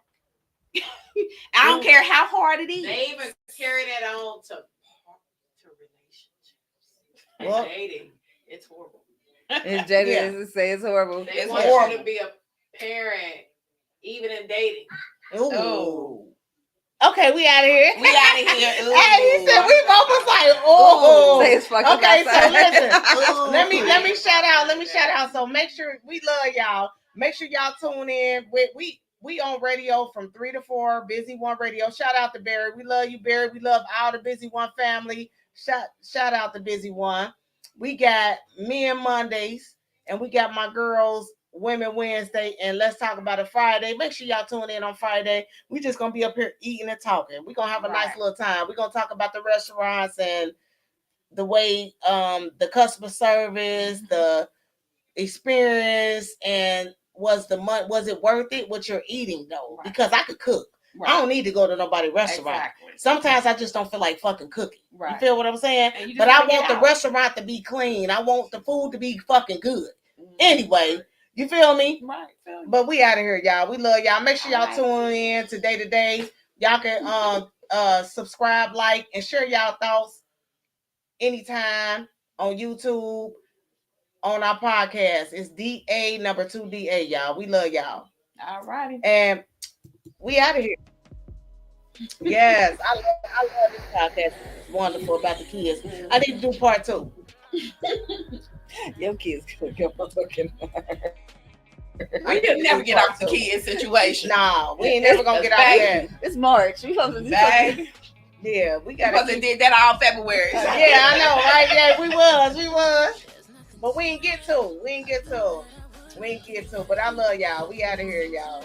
I don't care how hard it is. They even carry that on to relationships. Well, dating. It's horrible. It's horrible. They want you to be a parent, even in dating. Ooh. Okay, we out of here. We out of here. Hey, he said we both was like, oh. Okay, so listen. let me shout out. So make sure we love y'all. Make sure y'all tune in. We on radio from 3 to 4. Busy One Radio. Shout out to Barry. We love you, Barry. We love all the Busy One family. Shout out to Busy One. We got Men Mondays, and we got my girls Women Wednesday, and Let's Talk About It Friday. Make sure y'all tune in on Friday. We just gonna be up here eating and talking. We're gonna have a nice little time. We're gonna talk about the restaurants and the way the customer service, the experience, and was it worth it what you're eating though? Because I could cook. I don't need to go to nobody's restaurant. Exactly. Sometimes I just don't feel like fucking cooking. Right. You feel what I'm saying? But I want the restaurant to be clean. I want the food to be fucking good. Anyway, you feel me? Right. But we out of here, y'all. We love y'all. Make sure y'all tune in to Day to Day. Y'all can subscribe, like, and share y'all thoughts anytime on YouTube, on our podcast. It's DA number 2DA, y'all. We love y'all. All righty. And we out of here. Yes, I love this podcast. It's wonderful about the kids. I need to do part 2. Your kids gonna get fucking. We can never get off the kids situation. Nah, we ain't never gonna get out that. It's March. We supposed to yeah, we got to did that all February. Yeah, I know, right? Yeah, we was. But we ain't get to. But I love y'all. We out of here, y'all.